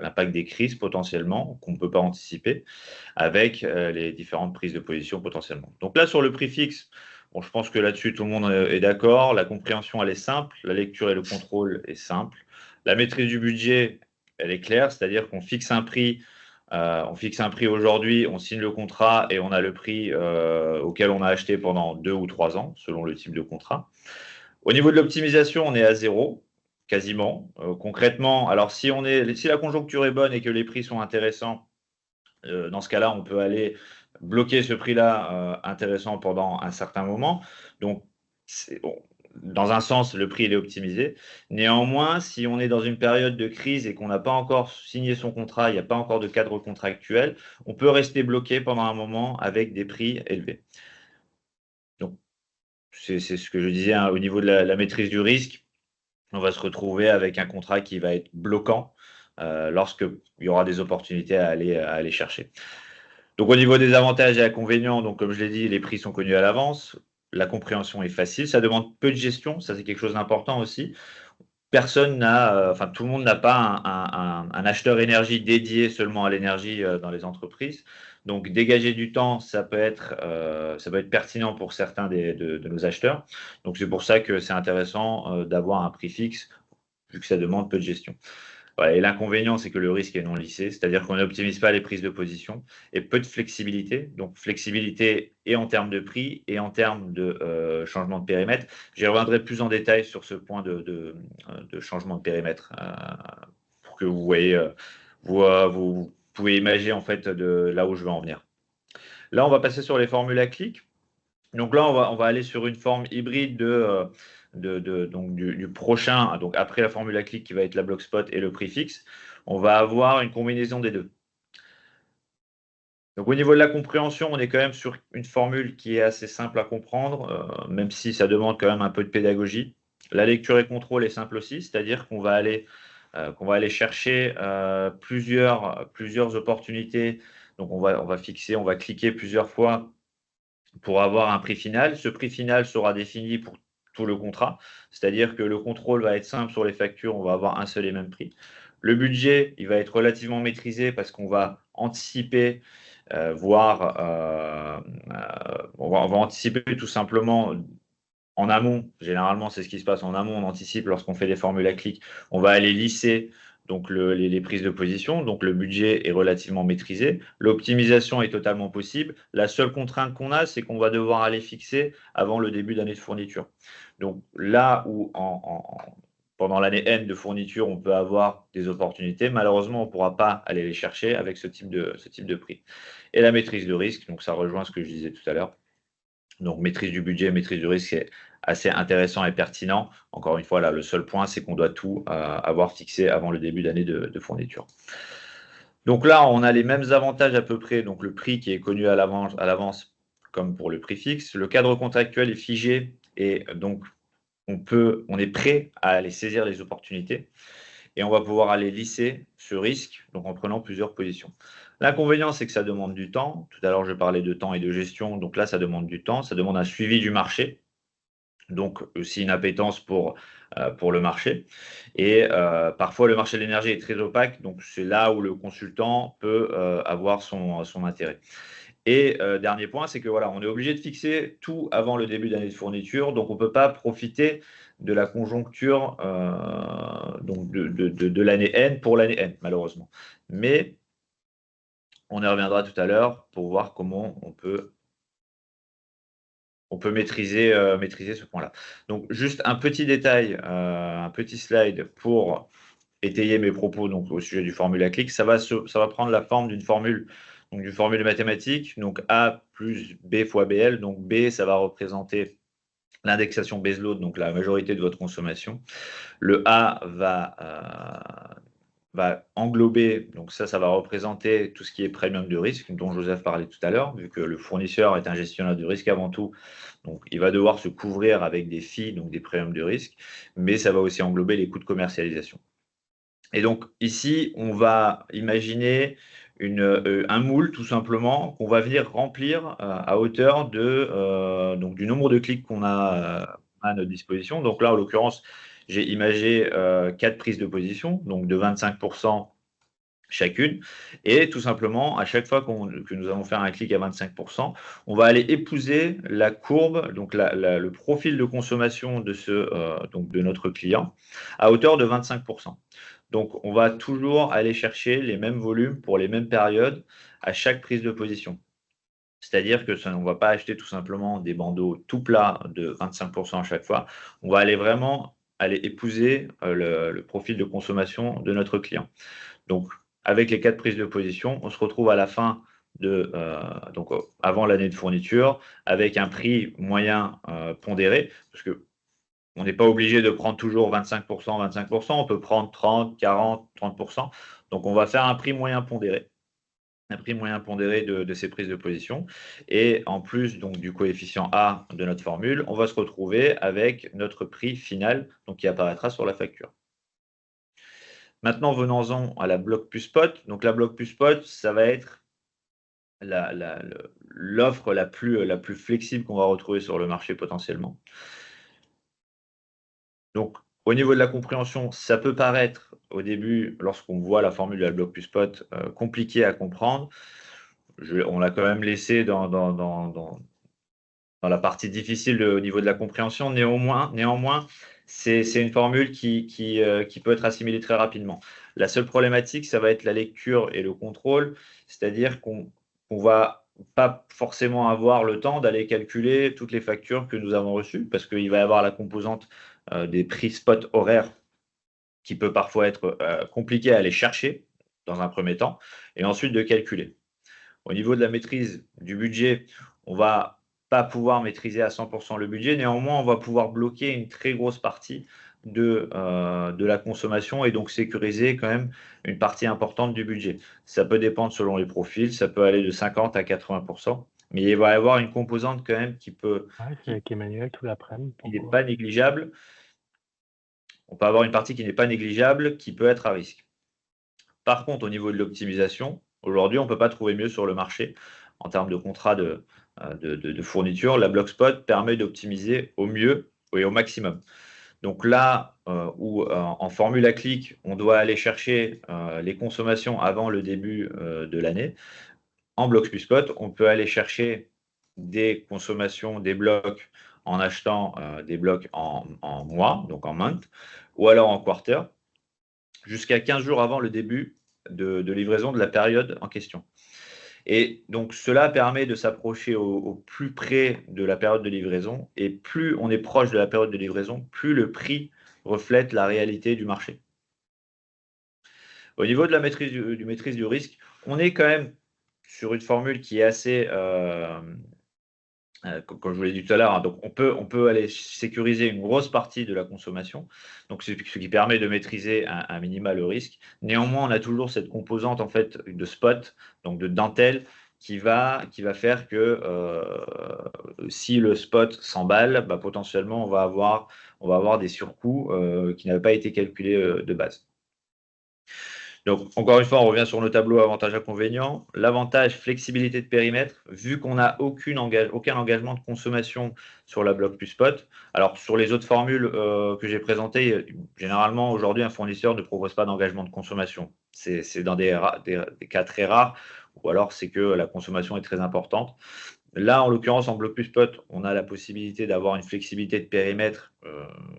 l'impact des crises potentiellement, qu'on ne peut pas anticiper, avec les différentes prises de position potentiellement. Donc là, sur le prix fixe, bon, je pense que là-dessus, tout le monde est d'accord. La compréhension, elle est simple. La lecture et le contrôle est simple. La maîtrise du budget, elle est claire, c'est-à-dire qu'on fixe un prix aujourd'hui, on signe le contrat et on a le prix auquel on a acheté pendant 2 ou 3 ans, selon le type de contrat. Au niveau de l'optimisation, on est à 0, quasiment. Concrètement, alors si la conjoncture est bonne et que les prix sont intéressants, dans ce cas-là, on peut aller bloquer ce prix-là intéressant pendant un certain moment. Donc, dans un sens, le prix il est optimisé. Néanmoins, si on est dans une période de crise et qu'on n'a pas encore signé son contrat, il n'y a pas encore de cadre contractuel, on peut rester bloqué pendant un moment avec des prix élevés. Donc, c'est ce que je disais hein, au niveau de la maîtrise du risque. On va se retrouver avec un contrat qui va être bloquant lorsqu'il y aura des opportunités à aller chercher. Donc, au niveau des avantages et inconvénients, donc, comme je l'ai dit, les prix sont connus à l'avance. La compréhension est facile. Ça demande peu de gestion. Ça, c'est quelque chose d'important aussi. Tout le monde n'a pas un acheteur énergie dédié seulement à l'énergie dans les entreprises. Donc, dégager du temps, ça peut être pertinent pour certains de nos acheteurs. Donc, c'est pour ça que c'est intéressant d'avoir un prix fixe, vu que ça demande peu de gestion. Voilà, et l'inconvénient, c'est que le risque est non lissé, c'est-à-dire qu'on n'optimise pas les prises de position et peu de flexibilité. Donc, flexibilité et en termes de prix et en termes de changement de périmètre. J'y reviendrai plus en détail sur ce point de changement de périmètre pour que vous voyez, vous pouvez imaginer en fait de là où je veux en venir. Là, on va passer sur les formules à clic. Donc là, on va aller sur une forme hybride donc du prochain, donc après la formule à clic qui va être la bloc spot et le prix fixe, on va avoir une combinaison des deux. Donc au niveau de la compréhension, on est quand même sur une formule qui est assez simple à comprendre, même si ça demande quand même un peu de pédagogie. La lecture et contrôle est simple aussi, c'est-à-dire qu'on va aller chercher plusieurs opportunités. Donc on va cliquer plusieurs fois pour avoir un prix final. Ce prix final sera défini pour tout le contrat, c'est-à-dire que le contrôle va être simple sur les factures, on va avoir un seul et même prix. Le budget, il va être relativement maîtrisé parce qu'on va anticiper, on va anticiper tout simplement en amont. Généralement, c'est ce qui se passe en amont, on anticipe lorsqu'on fait des formules à clic, on va aller lisser donc les prises de position, donc le budget est relativement maîtrisé. L'optimisation est totalement possible. La seule contrainte qu'on a, c'est qu'on va devoir aller fixer avant le début d'année de fourniture. Donc là où pendant l'année N de fourniture, on peut avoir des opportunités, malheureusement, on ne pourra pas aller les chercher avec ce type de prix. Et la maîtrise de risque, donc ça rejoint ce que je disais tout à l'heure. Donc maîtrise du budget, maîtrise du risque, c'est assez intéressant et pertinent. Encore une fois, là, le seul point, c'est qu'on doit tout avoir fixé avant le début d'année de fourniture. Donc là, on a les mêmes avantages à peu près. Donc le prix qui est connu à l'avance, comme pour le prix fixe. Le cadre contractuel est figé et donc on est prêt à aller saisir les opportunités et on va pouvoir aller lisser ce risque donc en prenant plusieurs positions. L'inconvénient, c'est que ça demande du temps. Tout à l'heure, je parlais de temps et de gestion. Donc là, ça demande du temps. Ça demande un suivi du marché. Donc aussi une appétence pour le marché. Et parfois, le marché de l'énergie est très opaque. Donc c'est là où le consultant peut avoir son intérêt. Et dernier point, c'est que voilà, on est obligé de fixer tout avant le début d'année de fourniture. Donc on ne peut pas profiter de la conjoncture donc de l'année N pour l'année N, malheureusement. Mais on y reviendra tout à l'heure pour voir comment on peut maîtriser ce point-là. Donc, juste un petit détail, un petit slide pour étayer mes propos donc, au sujet du formule à clic. Ça va prendre la forme d'une formule, donc d'une formule mathématique, donc A plus B fois BL. Donc, B, ça va représenter l'indexation baseload, donc la majorité de votre consommation. Le A va englober, donc ça va représenter tout ce qui est premium de risque, dont Joseph parlait tout à l'heure, vu que le fournisseur est un gestionnaire de risque avant tout. Donc, il va devoir se couvrir avec des fees, donc des premiums de risque, mais ça va aussi englober les coûts de commercialisation. Et donc, ici, on va imaginer un moule, tout simplement, qu'on va venir remplir à hauteur donc, du nombre de clics qu'on a à notre disposition. Donc là, en l'occurrence, j'ai imagé 4 prises de position, donc de 25% chacune. Et tout simplement, à chaque fois que nous allons faire un clic à 25%, on va aller épouser la courbe, donc le profil de consommation donc de notre client, à hauteur de 25%. Donc, on va toujours aller chercher les mêmes volumes pour les mêmes périodes à chaque prise de position. C'est-à-dire que on ne va pas acheter tout simplement des bandeaux tout plats de 25% à chaque fois. On va vraiment aller épouser le profil de consommation de notre client. Donc, avec les 4 prises de position, on se retrouve à la fin donc avant l'année de fourniture, avec un prix moyen pondéré, parce que on n'est pas obligé de prendre toujours 25%, 25%, on peut prendre 30, 40, 30%. Donc, on va faire un prix moyen pondéré. Un prix moyen pondéré de ces prises de position. Et en plus donc, du coefficient A de notre formule, on va se retrouver avec notre prix final donc, qui apparaîtra sur la facture. Maintenant, venons-en à la bloc plus spot. Donc, la bloc plus spot, ça va être l'offre la plus flexible qu'on va retrouver sur le marché potentiellement. Donc, au niveau de la compréhension, ça peut paraître au début, lorsqu'on voit la formule de la bloc plus spot, compliqué à comprendre. On l'a quand même laissé dans la partie difficile au niveau de la compréhension. Néanmoins, c'est une formule qui peut être assimilée très rapidement. La seule problématique, ça va être la lecture et le contrôle, c'est-à-dire qu'on ne va pas forcément avoir le temps d'aller calculer toutes les factures que nous avons reçues, parce qu'il va y avoir la composante des prix spot horaires qui peut parfois être compliqué à aller chercher dans un premier temps, et ensuite de calculer. Au niveau de la maîtrise du budget, on va pas pouvoir maîtriser à 100% le budget. Néanmoins, on va pouvoir bloquer une très grosse partie de la consommation et donc sécuriser quand même une partie importante du budget. Ça peut dépendre selon les profils, ça peut aller de 50 à 80%, mais il va y avoir une composante quand même qui C'est avec Emmanuel tout l'après-midi. n'est pas négligeable. On peut avoir une partie qui n'est pas négligeable, qui peut être à risque. Par contre, au niveau de l'optimisation, aujourd'hui, on ne peut pas trouver mieux sur le marché en termes de contrat de fourniture. La BlockSpot permet d'optimiser au mieux et au maximum. Donc là où en formule à clic, on doit aller chercher les consommations avant le début de l'année, en BlockSpot, on peut aller chercher des consommations, des blocs en achetant des blocs en mois, donc en month, ou alors en quarter, jusqu'à 15 jours avant le début de livraison de la période en question. Et donc, cela permet de s'approcher au plus près de la période de livraison. Et plus on est proche de la période de livraison, plus le prix reflète la réalité du marché. Au niveau de la maîtrise du risque, on est quand même sur une formule qui est assez, comme je vous l'ai dit tout à l'heure, hein, donc on peut aller sécuriser une grosse partie de la consommation, donc ce qui permet de maîtriser un minima le risque. Néanmoins, on a toujours cette composante en fait de spot, donc de dentelle, qui va faire que si le spot s'emballe, bah, potentiellement on va avoir des surcoûts qui n'avaient pas été calculés de base. Donc, encore une fois, on revient sur nos tableaux avantages-inconvénients. L'avantage, flexibilité de périmètre, vu qu'on n'a aucun engagement de consommation sur la bloc plus spot. Alors, sur les autres formules que j'ai présentées, généralement, aujourd'hui, un fournisseur ne propose pas d'engagement de consommation. C'est dans des cas très rares, ou alors c'est que la consommation est très importante. Là, en l'occurrence, en bloc plus spot, on a la possibilité d'avoir une flexibilité de périmètre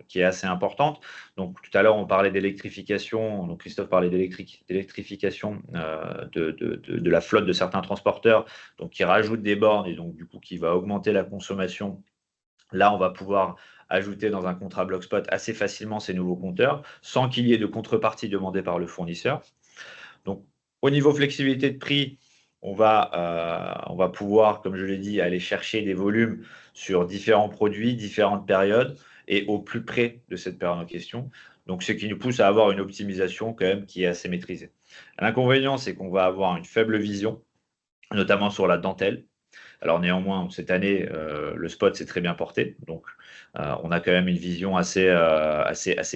qui est assez importante. Donc, tout à l'heure, on parlait d'électrification. Donc, Christophe parlait d'électrification de la flotte de certains transporteurs, donc qui rajoute des bornes et donc, du coup, qui va augmenter la consommation. Là, on va pouvoir ajouter dans un contrat bloc spot assez facilement ces nouveaux compteurs sans qu'il y ait de contrepartie demandée par le fournisseur. Donc, au niveau flexibilité de prix, on va pouvoir, comme je l'ai dit, aller chercher des volumes sur différents produits, différentes périodes et au plus près de cette période en question. Donc, ce qui nous pousse à avoir une optimisation quand même qui est assez maîtrisée. L'inconvénient, c'est qu'on va avoir une faible vision, notamment sur la dentelle. Alors néanmoins, cette année, le spot s'est très bien porté. Donc, on a quand même une vision assez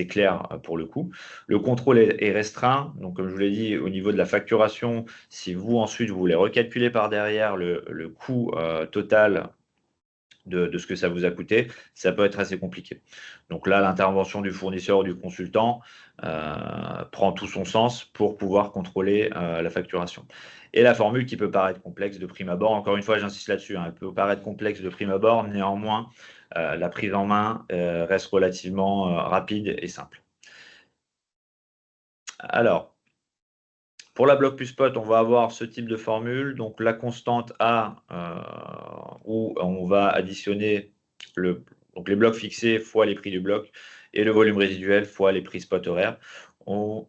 claire pour le coup. Le contrôle est restreint. Donc, comme je vous l'ai dit, au niveau de la facturation, si vous, ensuite, vous voulez recalculer par derrière le coût total de ce que ça vous a coûté, ça peut être assez compliqué. Donc là, l'intervention du fournisseur ou du consultant prend tout son sens pour pouvoir contrôler la facturation. Et la formule qui peut paraître complexe de prime abord, encore une fois, j'insiste là-dessus, hein, elle peut paraître complexe de prime abord, néanmoins, la prise en main reste relativement rapide et simple. Alors, pour la bloc plus spot, on va avoir ce type de formule. Donc, la constante A, où on va additionner donc les blocs fixés fois les prix du bloc et le volume résiduel fois les prix spot horaires.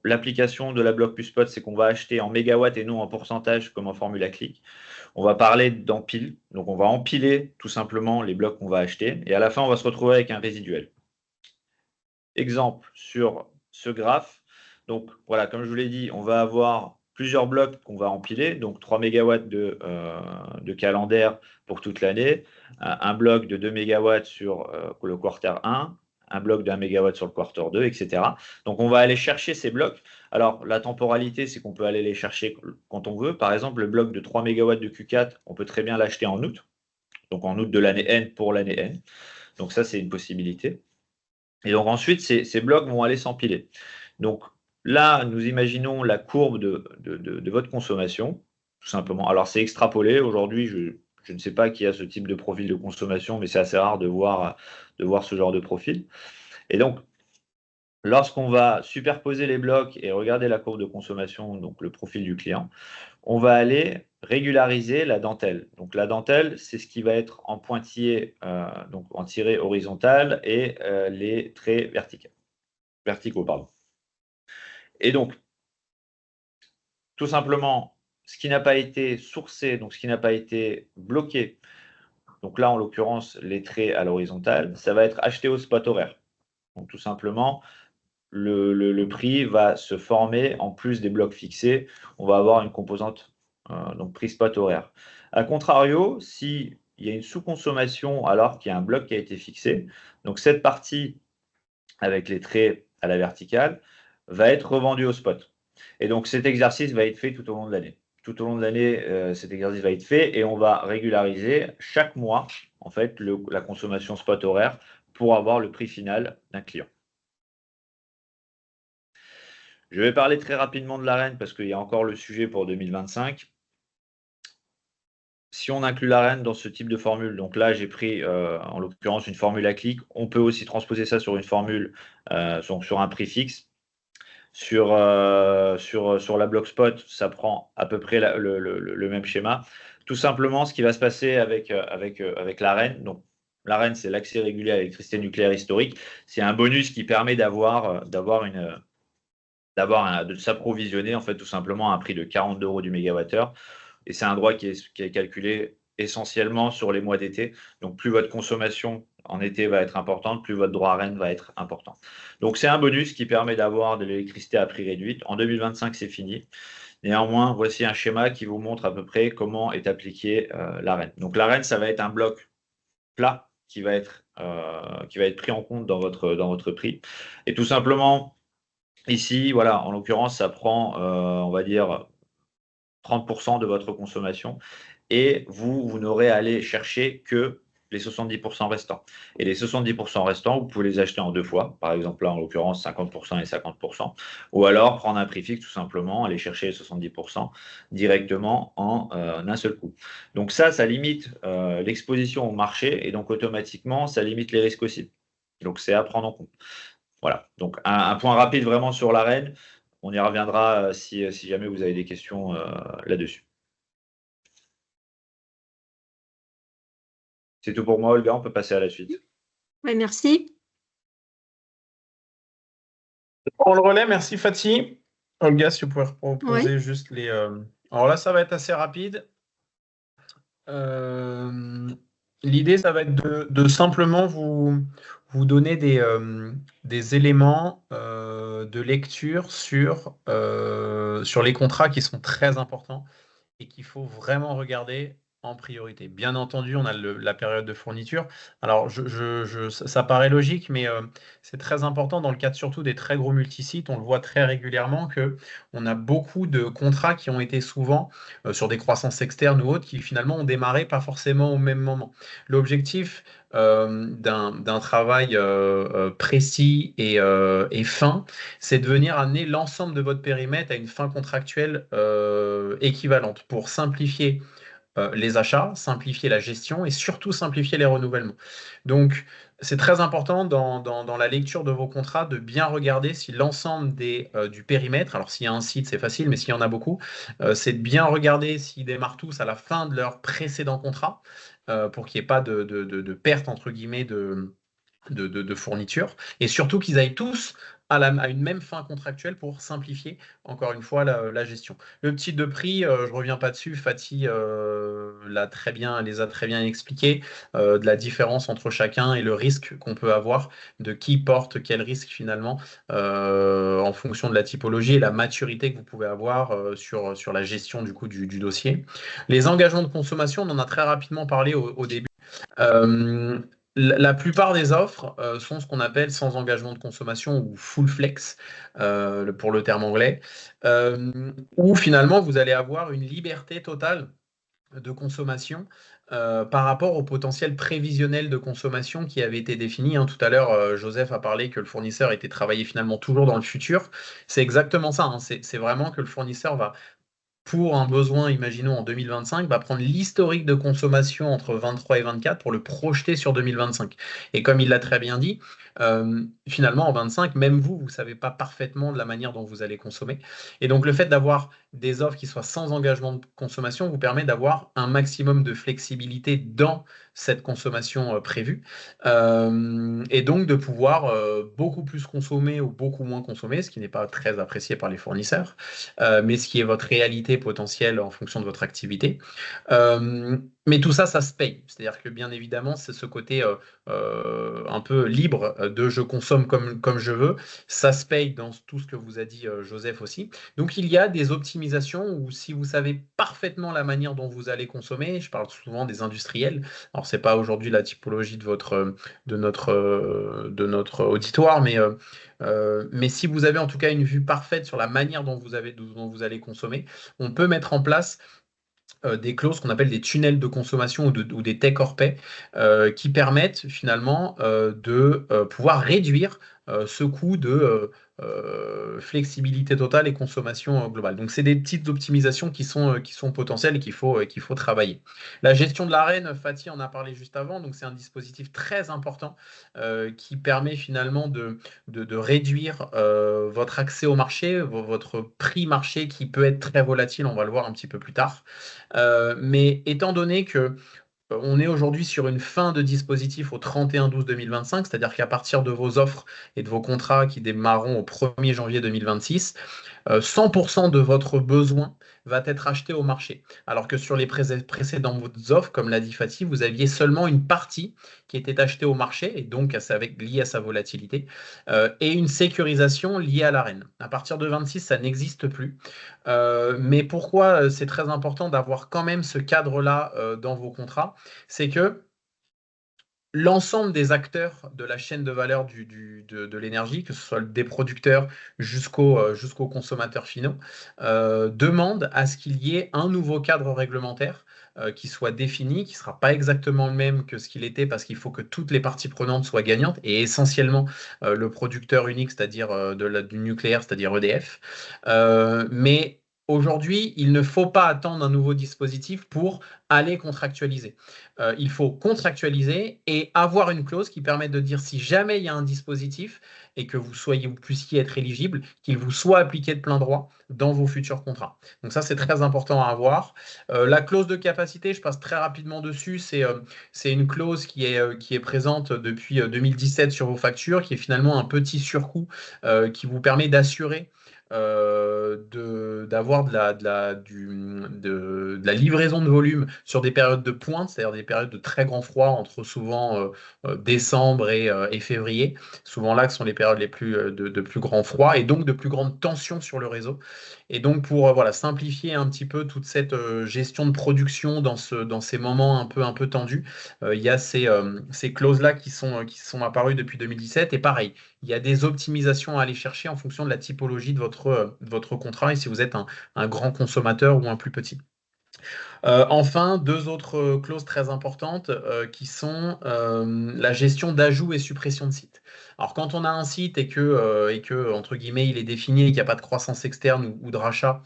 L'application de la bloc plus spot, c'est qu'on va acheter en mégawatts et non en pourcentage comme en formule à clic. On va parler d'empile. Donc, on va empiler tout simplement les blocs qu'on va acheter. Et à la fin, on va se retrouver avec un résiduel. Exemple sur ce graphe. Donc voilà, comme je vous l'ai dit, on va avoir plusieurs blocs qu'on va empiler, donc 3 MW de calendaire pour toute l'année, un bloc de 2 MW sur le quarter 1, un bloc d'1 MW sur le quarter 2, etc. Donc on va aller chercher ces blocs. Alors la temporalité, c'est qu'on peut aller les chercher quand on veut. Par exemple, le bloc de 3 MW de Q4, on peut très bien l'acheter en août, donc en août de l'année N pour l'année N. Donc ça, c'est une possibilité. Et donc ensuite, ces blocs vont aller s'empiler. Donc là, nous imaginons la courbe de votre consommation, tout simplement. Alors c'est extrapolé. Aujourd'hui, je ne sais pas qui a ce type de profil de consommation, mais c'est assez rare de voir ce genre de profil. Et donc, lorsqu'on va superposer les blocs et regarder la courbe de consommation, donc le profil du client, on va aller régulariser la dentelle. Donc la dentelle, c'est ce qui va être en pointillé, donc en tiré horizontal et les traits verticaux. Et donc, tout simplement, ce qui n'a pas été sourcé, donc ce qui n'a pas été bloqué Donc là, en l'occurrence, les traits à l'horizontale, ça va être acheté au spot horaire. Donc tout simplement, le prix va se former en plus des blocs fixés. On va avoir une composante donc prix spot horaire. A contrario, s'il y a une sous-consommation alors qu'il y a un bloc qui a été fixé, donc cette partie avec les traits à la verticale va être revendue au spot. Et donc cet exercice va être fait tout au long de l'année. Tout au long de l'année, cet exercice va être fait et on va régulariser chaque mois en fait la consommation spot horaire pour avoir le prix final d'un client. Je vais parler très rapidement de l'arène parce qu'il y a encore le sujet pour 2025. Si on inclut l'arène dans ce type de formule, donc là j'ai pris en l'occurrence une formule à clic, on peut aussi transposer ça sur une formule, sur un prix fixe. Sur la block spot, ça prend à peu près le même schéma. Tout simplement, ce qui va se passer avec l'arène, donc l'arène c'est l'accès régulier à l'électricité nucléaire historique, c'est un bonus qui permet de s'approvisionner en fait tout simplement à un prix de 40 € du mégawattheure. Et c'est un droit qui est calculé essentiellement sur les mois d'été. Donc plus votre consommation en été va être importante, plus votre droit à REN va être important. Donc c'est un bonus qui permet d'avoir de l'électricité à prix réduit. En 2025, c'est fini. Néanmoins, voici un schéma qui vous montre à peu près comment est appliquée l'AREN. Donc l'AREN, ça va être un bloc plat qui va être pris en compte dans votre prix. Et tout simplement, ici, voilà, en l'occurrence, ça prend, on va dire, 30% de votre consommation et vous n'aurez à aller chercher que les 70% restants. Et les 70% restants, vous pouvez les acheter en 2 fois. Par exemple, là, en l'occurrence, 50% et 50%. Ou alors, prendre un prix fixe, tout simplement, aller chercher les 70% directement en un seul coup. Donc ça limite l'exposition au marché et donc automatiquement, ça limite les risques aussi. Donc c'est à prendre en compte. Voilà. Donc un point rapide vraiment sur l'arène. On y reviendra si jamais vous avez des questions là-dessus. C'est tout pour moi, Olga. On peut passer à la suite. Oui, merci. On le relais, merci Fatih. Olga, si vous pouvez proposer juste les... Alors là, ça va être assez rapide. L'idée, ça va être de simplement vous donner des éléments de lecture sur les contrats qui sont très importants et qu'il faut vraiment regarder en priorité. Bien entendu, on a la période de fourniture. Alors, ça paraît logique, mais c'est très important dans le cadre surtout des très gros multisites. On le voit très régulièrement qu'on a beaucoup de contrats qui ont été souvent sur des croissances externes ou autres qui finalement ont démarré pas forcément au même moment. L'objectif d'un travail précis et fin, c'est de venir amener l'ensemble de votre périmètre à une fin contractuelle équivalente pour simplifier les achats, simplifier la gestion et surtout simplifier les renouvellements. Donc, c'est très important dans la lecture de vos contrats de bien regarder si l'ensemble du périmètre, alors s'il y a un site, c'est facile, mais s'il y en a beaucoup, c'est de bien regarder s'ils démarrent tous à la fin de leur précédent contrat pour qu'il n'y ait pas de perte, entre guillemets, de fourniture, et surtout qu'ils aillent tous à une même fin contractuelle pour simplifier encore une fois la gestion. Le type de prix, je ne reviens pas dessus, Fatih les a très bien expliqué, de la différence entre chacun et le risque qu'on peut avoir, de qui porte quel risque finalement, en fonction de la typologie et la maturité que vous pouvez avoir sur la gestion du coup du dossier. Les engagements de consommation, on en a très rapidement parlé au début. La plupart des offres sont ce qu'on appelle sans engagement de consommation ou full flex, pour le terme anglais, où finalement vous allez avoir une liberté totale de consommation par rapport au potentiel prévisionnel de consommation qui avait été défini. Tout à l'heure, Joseph a parlé que le fournisseur était travaillé finalement toujours dans le futur. C'est exactement ça. C'est vraiment que le fournisseur va, pour un besoin, imaginons en 2025, va prendre l'historique de consommation entre 23 et 24 pour le projeter sur 2025. Et comme il l'a très bien dit, finalement en 25, même vous ne savez pas parfaitement de la manière dont vous allez consommer. Et donc le fait d'avoir des offres qui soient sans engagement de consommation vous permet d'avoir un maximum de flexibilité dans cette consommation prévue et donc de pouvoir beaucoup plus consommer ou beaucoup moins consommer, ce qui n'est pas très apprécié par les fournisseurs, mais ce qui est votre réalité potentielle en fonction de votre activité. Mais tout ça, ça se paye. C'est-à-dire que bien évidemment, c'est ce côté un peu libre de je consomme comme je veux. Ça se paye dans tout ce que vous a dit Joseph aussi. Donc il y a des optimisations où si vous savez parfaitement la manière dont vous allez consommer, je parle souvent des industriels. Alors c'est pas aujourd'hui la typologie de notre auditoire, mais si vous avez en tout cas une vue parfaite sur la manière dont vous allez consommer, on peut mettre en place des clauses qu'on appelle des tunnels de consommation ou des take or pay qui permettent finalement de pouvoir réduire ce coût de flexibilité totale et consommation globale. Donc, c'est des petites optimisations qui sont potentielles et qu'il faut travailler. La gestion de l'arène, Fatih en a parlé juste avant, donc c'est un dispositif très important qui permet finalement de réduire votre accès au marché, votre prix marché qui peut être très volatile, on va le voir un petit peu plus tard. Mais étant donné que on est aujourd'hui sur une fin de dispositif au 31/12/2025, c'est-à-dire qu'à partir de vos offres et de vos contrats qui démarreront au 1er janvier 2026, 100% de votre besoin va être acheté au marché. Alors que sur les précédentes offres, comme l'a dit Fatih, vous aviez seulement une partie qui était achetée au marché et donc liée à sa volatilité et une sécurisation liée à l'arène. À partir de 26, ça n'existe plus. Mais pourquoi c'est très important d'avoir quand même ce cadre-là dans vos contrats? C'est que l'ensemble des acteurs de la chaîne de valeur de l'énergie, que ce soit des producteurs jusqu'aux consommateurs finaux, demandent à ce qu'il y ait un nouveau cadre réglementaire qui soit défini, qui ne sera pas exactement le même que ce qu'il était, parce qu'il faut que toutes les parties prenantes soient gagnantes, et essentiellement le producteur unique, c'est-à-dire du nucléaire, c'est-à-dire EDF. Mais aujourd'hui, il ne faut pas attendre un nouveau dispositif pour aller contractualiser. Il faut contractualiser et avoir une clause qui permette de dire si jamais il y a un dispositif et que vous puissiez être éligible, qu'il vous soit appliqué de plein droit dans vos futurs contrats. Donc ça, c'est très important à avoir. La clause de capacité, je passe très rapidement dessus, c'est une clause qui est présente depuis 2017 sur vos factures, qui est finalement un petit surcoût qui vous permet d'assurer d'avoir de la livraison de volume sur des périodes de pointe, c'est-à-dire des périodes de très grand froid entre souvent décembre et février. Souvent là que sont les périodes de plus grand froid et donc de plus grande tension sur le réseau. Et donc pour simplifier un petit peu toute cette gestion de production dans ces moments un peu tendus, il y a ces clauses-là qui sont apparues depuis 2017. Et pareil, il y a des optimisations à aller chercher en fonction de la typologie de votre contrat et si vous êtes un grand consommateur ou un plus petit. Enfin, deux autres clauses très importantes qui sont la gestion d'ajout et suppression de sites. Alors, quand on a un site et que entre guillemets, il est défini et qu'il n'y a pas de croissance externe ou de rachat,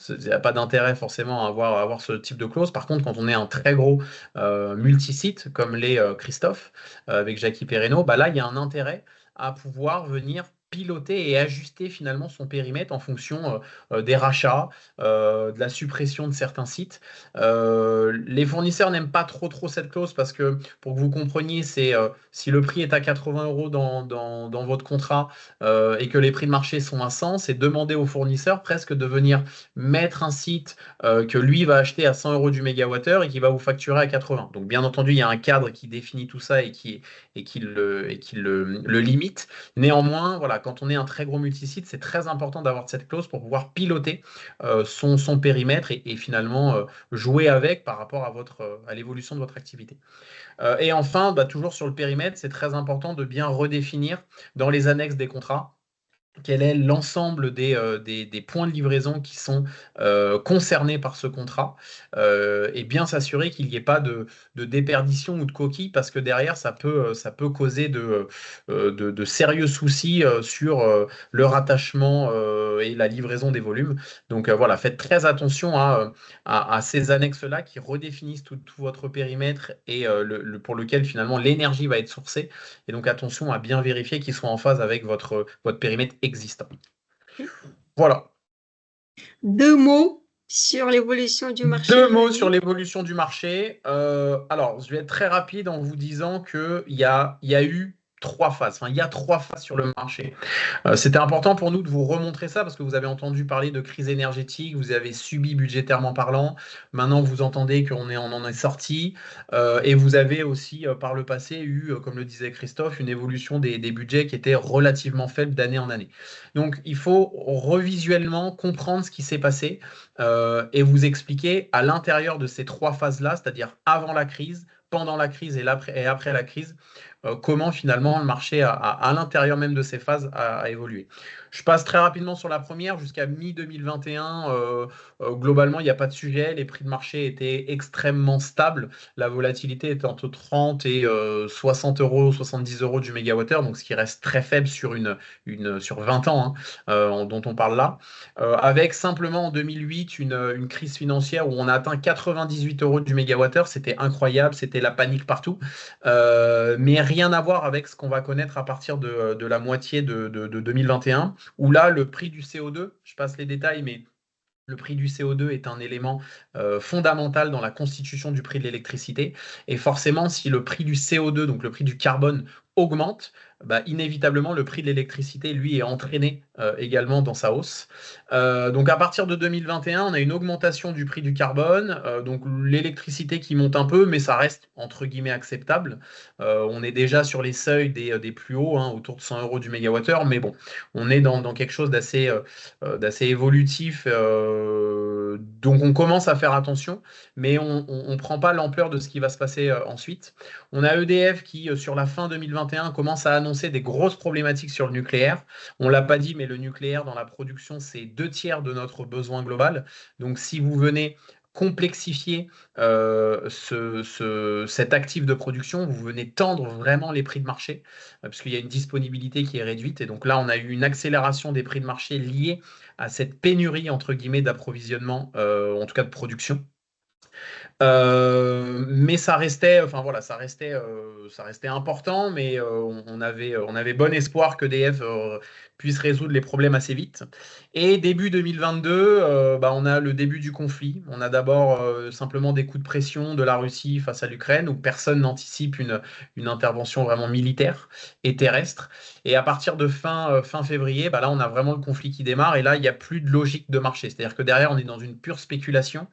il n'y a pas d'intérêt forcément à avoir ce type de clause. Par contre, quand on est un très gros multisite, comme l'est Christophe avec Jackie Perreno, là, il y a un intérêt à pouvoir venir piloter et ajuster finalement son périmètre en fonction des rachats, de la suppression de certains sites. Les fournisseurs n'aiment pas trop cette clause parce que, pour que vous compreniez, c'est si le prix est à 80 € dans votre contrat et que les prix de marché sont à 100, c'est demander au fournisseur presque de venir mettre un site que lui va acheter à 100 € du mégawattheure et qui va vous facturer à 80. Donc bien entendu, il y a un cadre qui définit tout ça et qui le limite. Néanmoins, voilà, quand on est un très gros multisite, c'est très important d'avoir cette clause pour pouvoir piloter son périmètre et finalement jouer avec par rapport à l'évolution de votre activité. Et enfin, toujours sur le périmètre, c'est très important de bien redéfinir dans les annexes des contrats quel est l'ensemble des points de livraison qui sont concernés par ce contrat et bien s'assurer qu'il n'y ait pas de déperdition ou de coquille parce que derrière, ça peut causer de sérieux soucis sur le rattachement et la livraison des volumes. Donc voilà, faites très attention à ces annexes-là qui redéfinissent tout votre périmètre et pour lequel finalement l'énergie va être sourcée. Et donc attention à bien vérifier qu'ils soient en phase avec votre périmètre existant. Voilà. 2 mots sur l'évolution du marché. 2 mots sur l'évolution du marché. Alors, je vais être très rapide en vous disant qu'il y a eu 3 phases. Enfin, il y a 3 phases sur le marché. C'était important pour nous de vous remontrer ça parce que vous avez entendu parler de crise énergétique, vous avez subi budgétairement parlant. Maintenant, vous entendez qu'on en est sorti. Et vous avez aussi, par le passé, eu, comme le disait Christophe, une évolution des budgets qui était relativement faible d'année en année. Donc, il faut revisuellement comprendre ce qui s'est passé et vous expliquer à l'intérieur de ces 3 phases-là, c'est-à-dire avant la crise, pendant la crise et après la crise, comment finalement le marché à l'intérieur même de ces phases a évolué. Je passe très rapidement sur la première. Jusqu'à mi-2021, globalement, il n'y a pas de sujet. Les prix de marché étaient extrêmement stables. La volatilité était entre 30 et 60 euros, 70 euros du mégawattheure, donc ce qui reste très faible sur, sur 20 ans dont on parle là. Avec simplement en 2008 une crise financière où on a atteint 98 euros du mégawattheure. C'était incroyable, c'était la panique partout. Mais rien à voir avec ce qu'on va connaître à partir de la moitié de 2021, où là, le prix du CO2, je passe les détails, mais le prix du CO2 est un élément fondamental dans la constitution du prix de l'électricité. Et forcément, si le prix du CO2, donc le prix du carbone, augmente, bah, inévitablement, le prix de l'électricité, lui, est entraîné également dans sa hausse. Donc à partir de 2021, on a une augmentation du prix du carbone, donc l'électricité qui monte un peu, mais ça reste entre guillemets acceptable. On est déjà sur les seuils des plus hauts, autour de 100 euros du mégawattheure, mais bon, on est dans quelque chose d'assez évolutif, donc on commence à faire attention, mais on ne prend pas l'ampleur de ce qui va se passer ensuite. On a EDF qui, sur la fin 2021, commence à annoncer des grosses problématiques sur le nucléaire. On ne l'a pas dit, mais le nucléaire dans la production, c'est 2/3 de notre besoin global. Donc si vous venez complexifier cet actif de production, vous venez tendre vraiment les prix de marché, parce qu'il y a une disponibilité qui est réduite. Et donc là, on a eu une accélération des prix de marché liée à cette pénurie, entre guillemets, d'approvisionnement, en tout cas de production. Mais ça restait, enfin voilà, ça restait important, mais on avait bon espoir que DF puisse résoudre les problèmes assez vite. Et début 2022, on a le début du conflit. On a d'abord simplement des coups de pression de la Russie face à l'Ukraine, où personne n'anticipe une intervention vraiment militaire et terrestre. Et à partir de fin février, là, on a vraiment le conflit qui démarre, et là, il n'y a plus de logique de marché. C'est-à-dire que derrière, on est dans une pure spéculation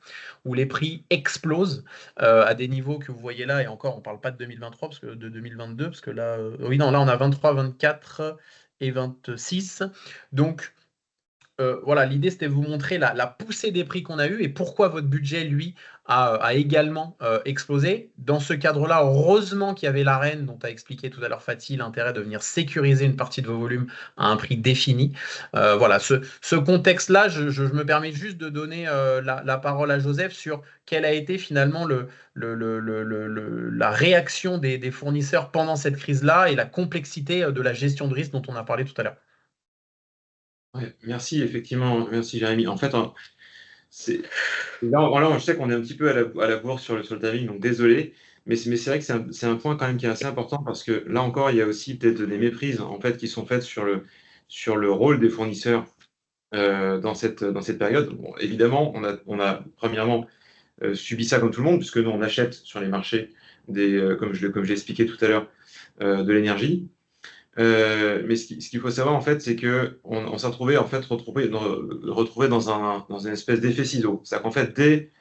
où les prix explosent à des niveaux que vous voyez là, et encore, on ne parle pas de 2023, parce que de 2022, parce que là, oui, non, là, on a 23, 24 et 26. Donc, voilà, l'idée, c'était de vous montrer la poussée des prix qu'on a eu et pourquoi votre budget, lui, a également explosé. Dans ce cadre-là, heureusement qu'il y avait l'ARENH, dont a expliqué tout à l'heure Fatih, l'intérêt de venir sécuriser une partie de vos volumes à un prix défini. Voilà, ce contexte-là, je me permets juste de donner la parole à Joseph sur quelle a été finalement la réaction des fournisseurs pendant cette crise-là et la complexité de la gestion de risque dont on a parlé tout à l'heure. Ouais, merci, effectivement, merci Jérémy. En fait, là, je sais qu'on est un petit peu à la bourre sur le timing, donc désolé, mais c'est vrai que c'est un point quand même qui est assez important parce que là encore, il y a aussi peut-être des méprises en fait qui sont faites sur le rôle des fournisseurs dans cette période. Bon, évidemment, on a premièrement subi ça comme tout le monde, puisque nous on achète sur les marchés comme j'ai expliqué tout à l'heure, de l'énergie. Mais ce qu'il faut savoir en fait, c'est que on s'est retrouvé dans une espèce d'effet ciseau. C'est-à-dire qu'en fait, dès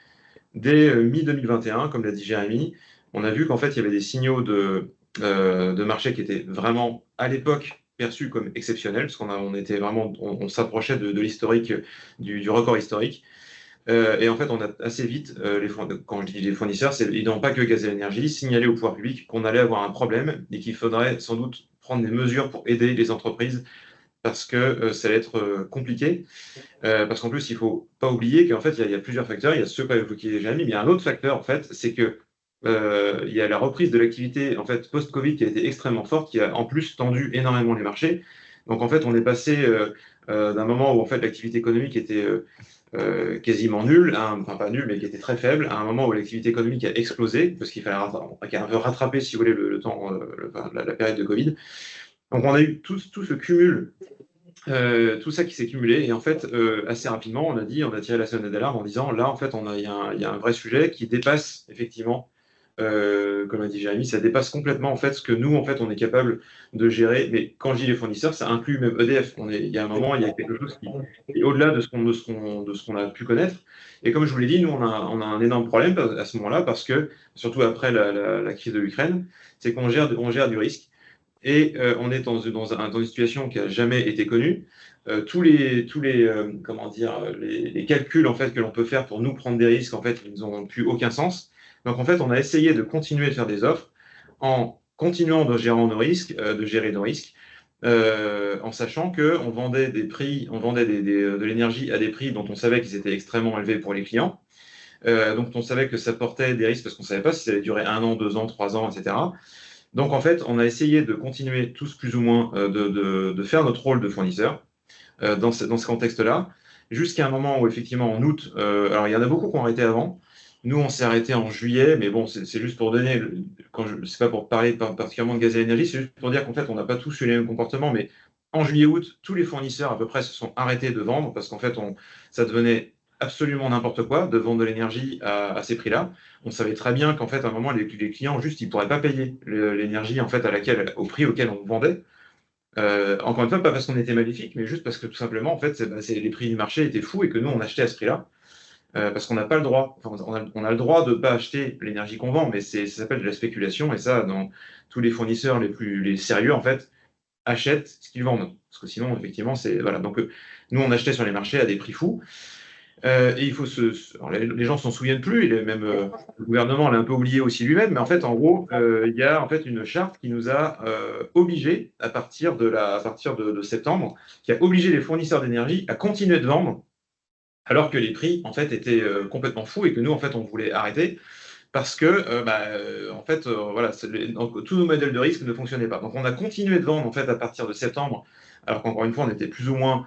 mi-2021, comme l'a dit Jérémy, on a vu qu'en fait, il y avait des signaux de marché qui étaient vraiment à l'époque perçus comme exceptionnels, parce on s'approchait de l'historique, du record historique. Et en fait, on a assez vite, quand je dis les fournisseurs, ils n'ont pas que Gaz et Énergie, signalé au pouvoir public qu'on allait avoir un problème et qu'il faudrait sans doute prendre des mesures pour aider les entreprises parce que ça allait être compliqué. Parce qu'en plus, il ne faut pas oublier qu'en fait, il y a plusieurs facteurs. Il y a ceux qu'a évoqué Jérémy, mais il y a un autre facteur, en fait, c'est que il y a la reprise de l'activité en fait, post-Covid qui a été extrêmement forte, qui a en plus tendu énormément les marchés. Donc en fait, on est passé d'un moment où en fait, l'activité économique était quasiment nulle, enfin pas nulle, mais qui était très faible, à un moment où l'activité économique a explosé, parce qu'il fallait rattraper, si vous voulez, le temps, la période de Covid. Donc on a eu tout ce cumul tout ça qui s'est cumulé. Et en fait, assez rapidement, on a tiré la sonnette d'alarme en disant, là, en fait, il y a un vrai sujet qui dépasse effectivement, comme a dit Jérémy, ça dépasse complètement en fait ce que nous, en fait, on est capable de gérer. Mais quand je dis les fournisseurs, ça inclut même EDF. Il y a un moment, il y a quelque chose qui est au-delà de ce qu'on a pu connaître. Et comme je vous l'ai dit, nous, on a un énorme problème à ce moment-là, parce que, surtout après la crise de l'Ukraine, c'est qu'on gère du risque. Et on est dans une situation qui n'a jamais été connue. Comment dire, les calculs en fait, que l'on peut faire pour nous prendre des risques, en fait, ils n'ont plus aucun sens. Donc, en fait, on a essayé de continuer de faire des offres en continuant de gérer nos risques, en sachant qu'on vendait des prix, on vendait de l'énergie à des prix dont on savait qu'ils étaient extrêmement élevés pour les clients. Donc, on savait que ça portait des risques parce qu'on ne savait pas si ça allait durer 1 an, 2 ans, 3 ans, etc. Donc, en fait, on a essayé de continuer tous plus ou moins de faire notre rôle de fournisseur dans ce contexte-là, jusqu'à un moment où, effectivement, en août, alors il y en a beaucoup qui ont arrêté avant. Nous, on s'est arrêté en juillet, mais bon, c'est juste pour donner, c'est pas pour parler particulièrement de gaz et d'énergie, c'est juste pour dire qu'en fait, on n'a pas tous eu les mêmes comportements, mais en juillet-août, tous les fournisseurs à peu près se sont arrêtés de vendre parce qu'en fait, ça devenait absolument n'importe quoi de vendre de l'énergie à ces prix-là. On savait très bien qu'en fait, à un moment, les clients, juste, ils ne pourraient pas payer l'énergie en fait, au prix auquel on vendait. Encore une fois, pas parce qu'on était maléfique, mais juste parce que tout simplement, en fait, les prix du marché étaient fous et que nous, on achetait à ce prix-là. Parce qu'on n'a pas le droit, enfin, on a le droit de ne pas acheter l'énergie qu'on vend, mais ça s'appelle de la spéculation, et ça, dans tous les fournisseurs les sérieux, en fait, achètent ce qu'ils vendent. Parce que sinon, effectivement, voilà. Donc, nous, on achetait sur les marchés à des prix fous. Et il faut alors, les gens s'en souviennent plus, même le gouvernement l'a un peu oublié aussi lui-même, mais en fait, en gros, il y a en fait une charte qui nous a obligés, à partir de septembre, qui a obligé les fournisseurs d'énergie à continuer de vendre, alors que les prix, en fait, étaient complètement fous et que nous, en fait, on voulait arrêter parce que, en fait, voilà, donc, tous nos modèles de risque ne fonctionnaient pas. Donc, on a continué de vendre, en fait, à partir de septembre, alors qu'encore une fois, on était plus ou moins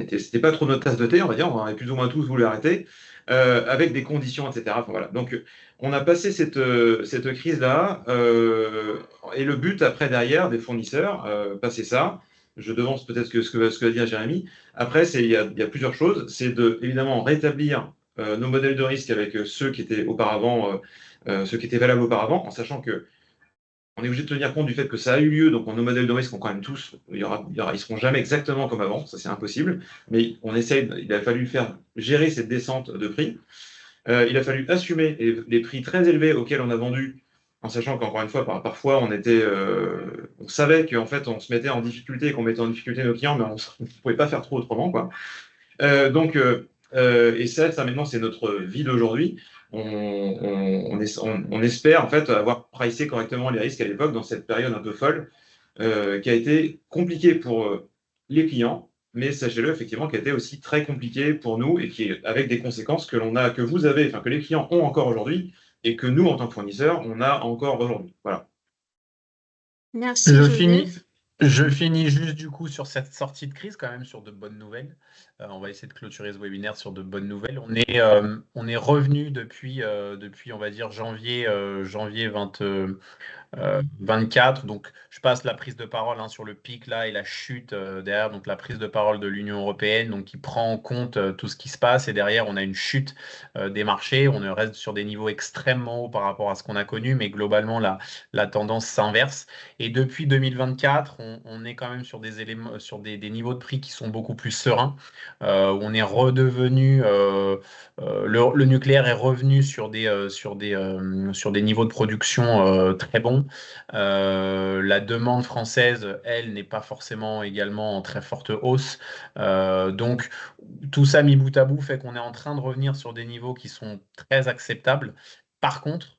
c'était pas trop notre tasse de thé, on va dire, on avait plus ou moins tous voulu arrêter, avec des conditions, etc. Enfin, voilà. Donc, on a passé cette crise-là, et le but après, derrière, des fournisseurs, passer ça, je devance peut-être ce que va dire Jérémy, après, il y a plusieurs choses, c'est évidemment rétablir nos modèles de risque avec ceux qui étaient valables auparavant, en sachant que on est obligé de tenir compte du fait que ça a eu lieu, donc nos modèles de risque sont quand même tous, ils seront jamais exactement comme avant, ça c'est impossible, mais il a fallu gérer cette descente de prix, il a fallu assumer les prix très élevés auxquels on a vendu, en sachant qu'encore une fois, parfois on savait qu'en fait on se mettait en difficulté, qu'on mettait en difficulté nos clients, mais on ne pouvait pas faire trop autrement, quoi. Et ça maintenant c'est notre vie d'aujourd'hui. On espère en fait avoir pricé correctement les risques à l'époque dans cette période un peu folle qui a été compliquée pour les clients, mais sachez-le effectivement qui a été aussi très compliquée pour nous et avec des conséquences que les clients ont encore aujourd'hui et que nous en tant que fournisseurs on a encore aujourd'hui. Voilà. Merci. Je finis juste du coup sur cette sortie de crise quand même sur de bonnes nouvelles. On va essayer de clôturer ce webinaire sur de bonnes nouvelles. On est revenu depuis on va dire janvier 24. Donc, je passe la prise de parole sur le pic là et la chute derrière. Donc, la prise de parole de l'Union européenne, donc qui prend en compte tout ce qui se passe. Et derrière, on a une chute des marchés. On reste sur des niveaux extrêmement hauts par rapport à ce qu'on a connu, mais globalement, la tendance s'inverse. Et depuis 2024, on est quand même sur des éléments, sur des niveaux de prix qui sont beaucoup plus sereins. On est redevenu, le nucléaire est revenu sur des niveaux de production très bons. La demande française, elle, n'est pas forcément également en très forte hausse. Donc, tout ça mis bout à bout fait qu'on est en train de revenir sur des niveaux qui sont très acceptables. Par contre,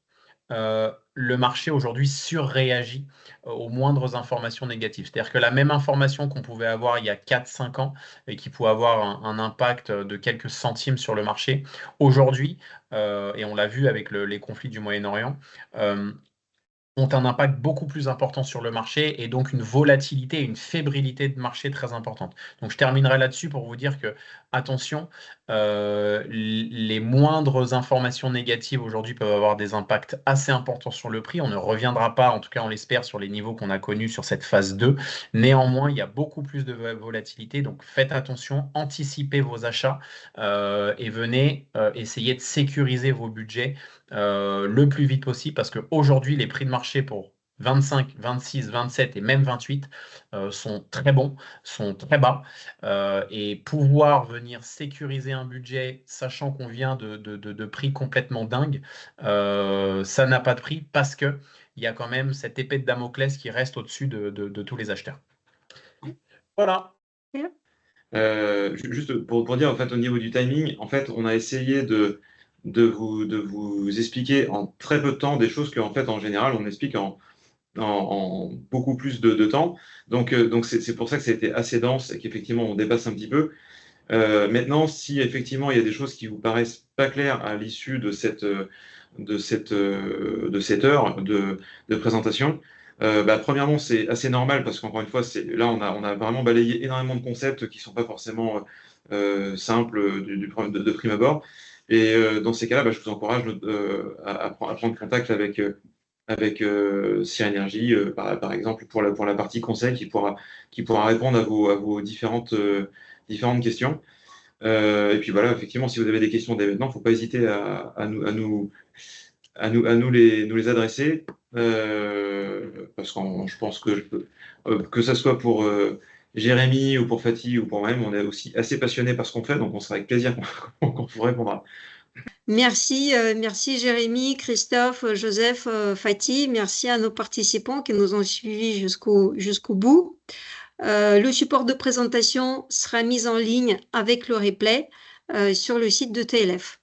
le marché aujourd'hui surréagit aux moindres informations négatives. C'est-à-dire que la même information qu'on pouvait avoir il y a 4-5 ans et qui pouvait avoir un impact de quelques centimes sur le marché, aujourd'hui, et on l'a vu avec les conflits du Moyen-Orient, ont un impact beaucoup plus important sur le marché et donc une volatilité, une fébrilité de marché très importante. Donc je terminerai là-dessus pour vous dire que, attention, les moindres informations négatives aujourd'hui peuvent avoir des impacts assez importants sur le prix. On ne reviendra pas, en tout cas on l'espère, sur les niveaux qu'on a connus sur cette phase 2. Néanmoins, il y a beaucoup plus de volatilité, donc faites attention, anticipez vos achats et venez essayer de sécuriser vos budgets le plus vite possible parce qu'aujourd'hui, les prix de marché pour 25, 26, 27 et même 28 sont très bons, sont très bas. Et pouvoir venir sécuriser un budget, sachant qu'on vient de prix complètement dingues, ça n'a pas de prix parce qu'il y a quand même cette épée de Damoclès qui reste au-dessus de tous les acheteurs. Voilà. Juste pour dire, en fait, au niveau du timing, en fait, on a essayé de vous expliquer en très peu de temps des choses qu'en fait, en général, on explique en beaucoup plus de temps. Donc c'est pour ça que c'était assez dense et qu'effectivement, on dépasse un petit peu. Maintenant, si effectivement, il y a des choses qui vous paraissent pas claires à l'issue de cette heure de présentation, premièrement, c'est assez normal parce qu'encore une fois, là, on a vraiment balayé énormément de concepts qui sont pas forcément simples de prime abord. Et dans ces cas-là, je vous encourage à prendre contact avec Sierra Energy, par exemple, pour la partie conseil qui pourra répondre à vos différentes questions. Et puis voilà, effectivement, si vous avez des questions dès maintenant, il ne faut pas hésiter à nous les adresser, parce que je pense que ça soit pour Jérémy ou pour Fatih ou pour moi-même, on est aussi assez passionnés par ce qu'on fait, donc on sera avec plaisir qu'on vous répondra. Merci, merci Jérémy, Christophe, Joseph, Fatih. Merci à nos participants qui nous ont suivis jusqu'au bout. Le support de présentation sera mis en ligne avec le replay sur le site de TLF.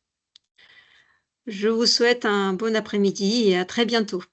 Je vous souhaite un bon après-midi et à très bientôt.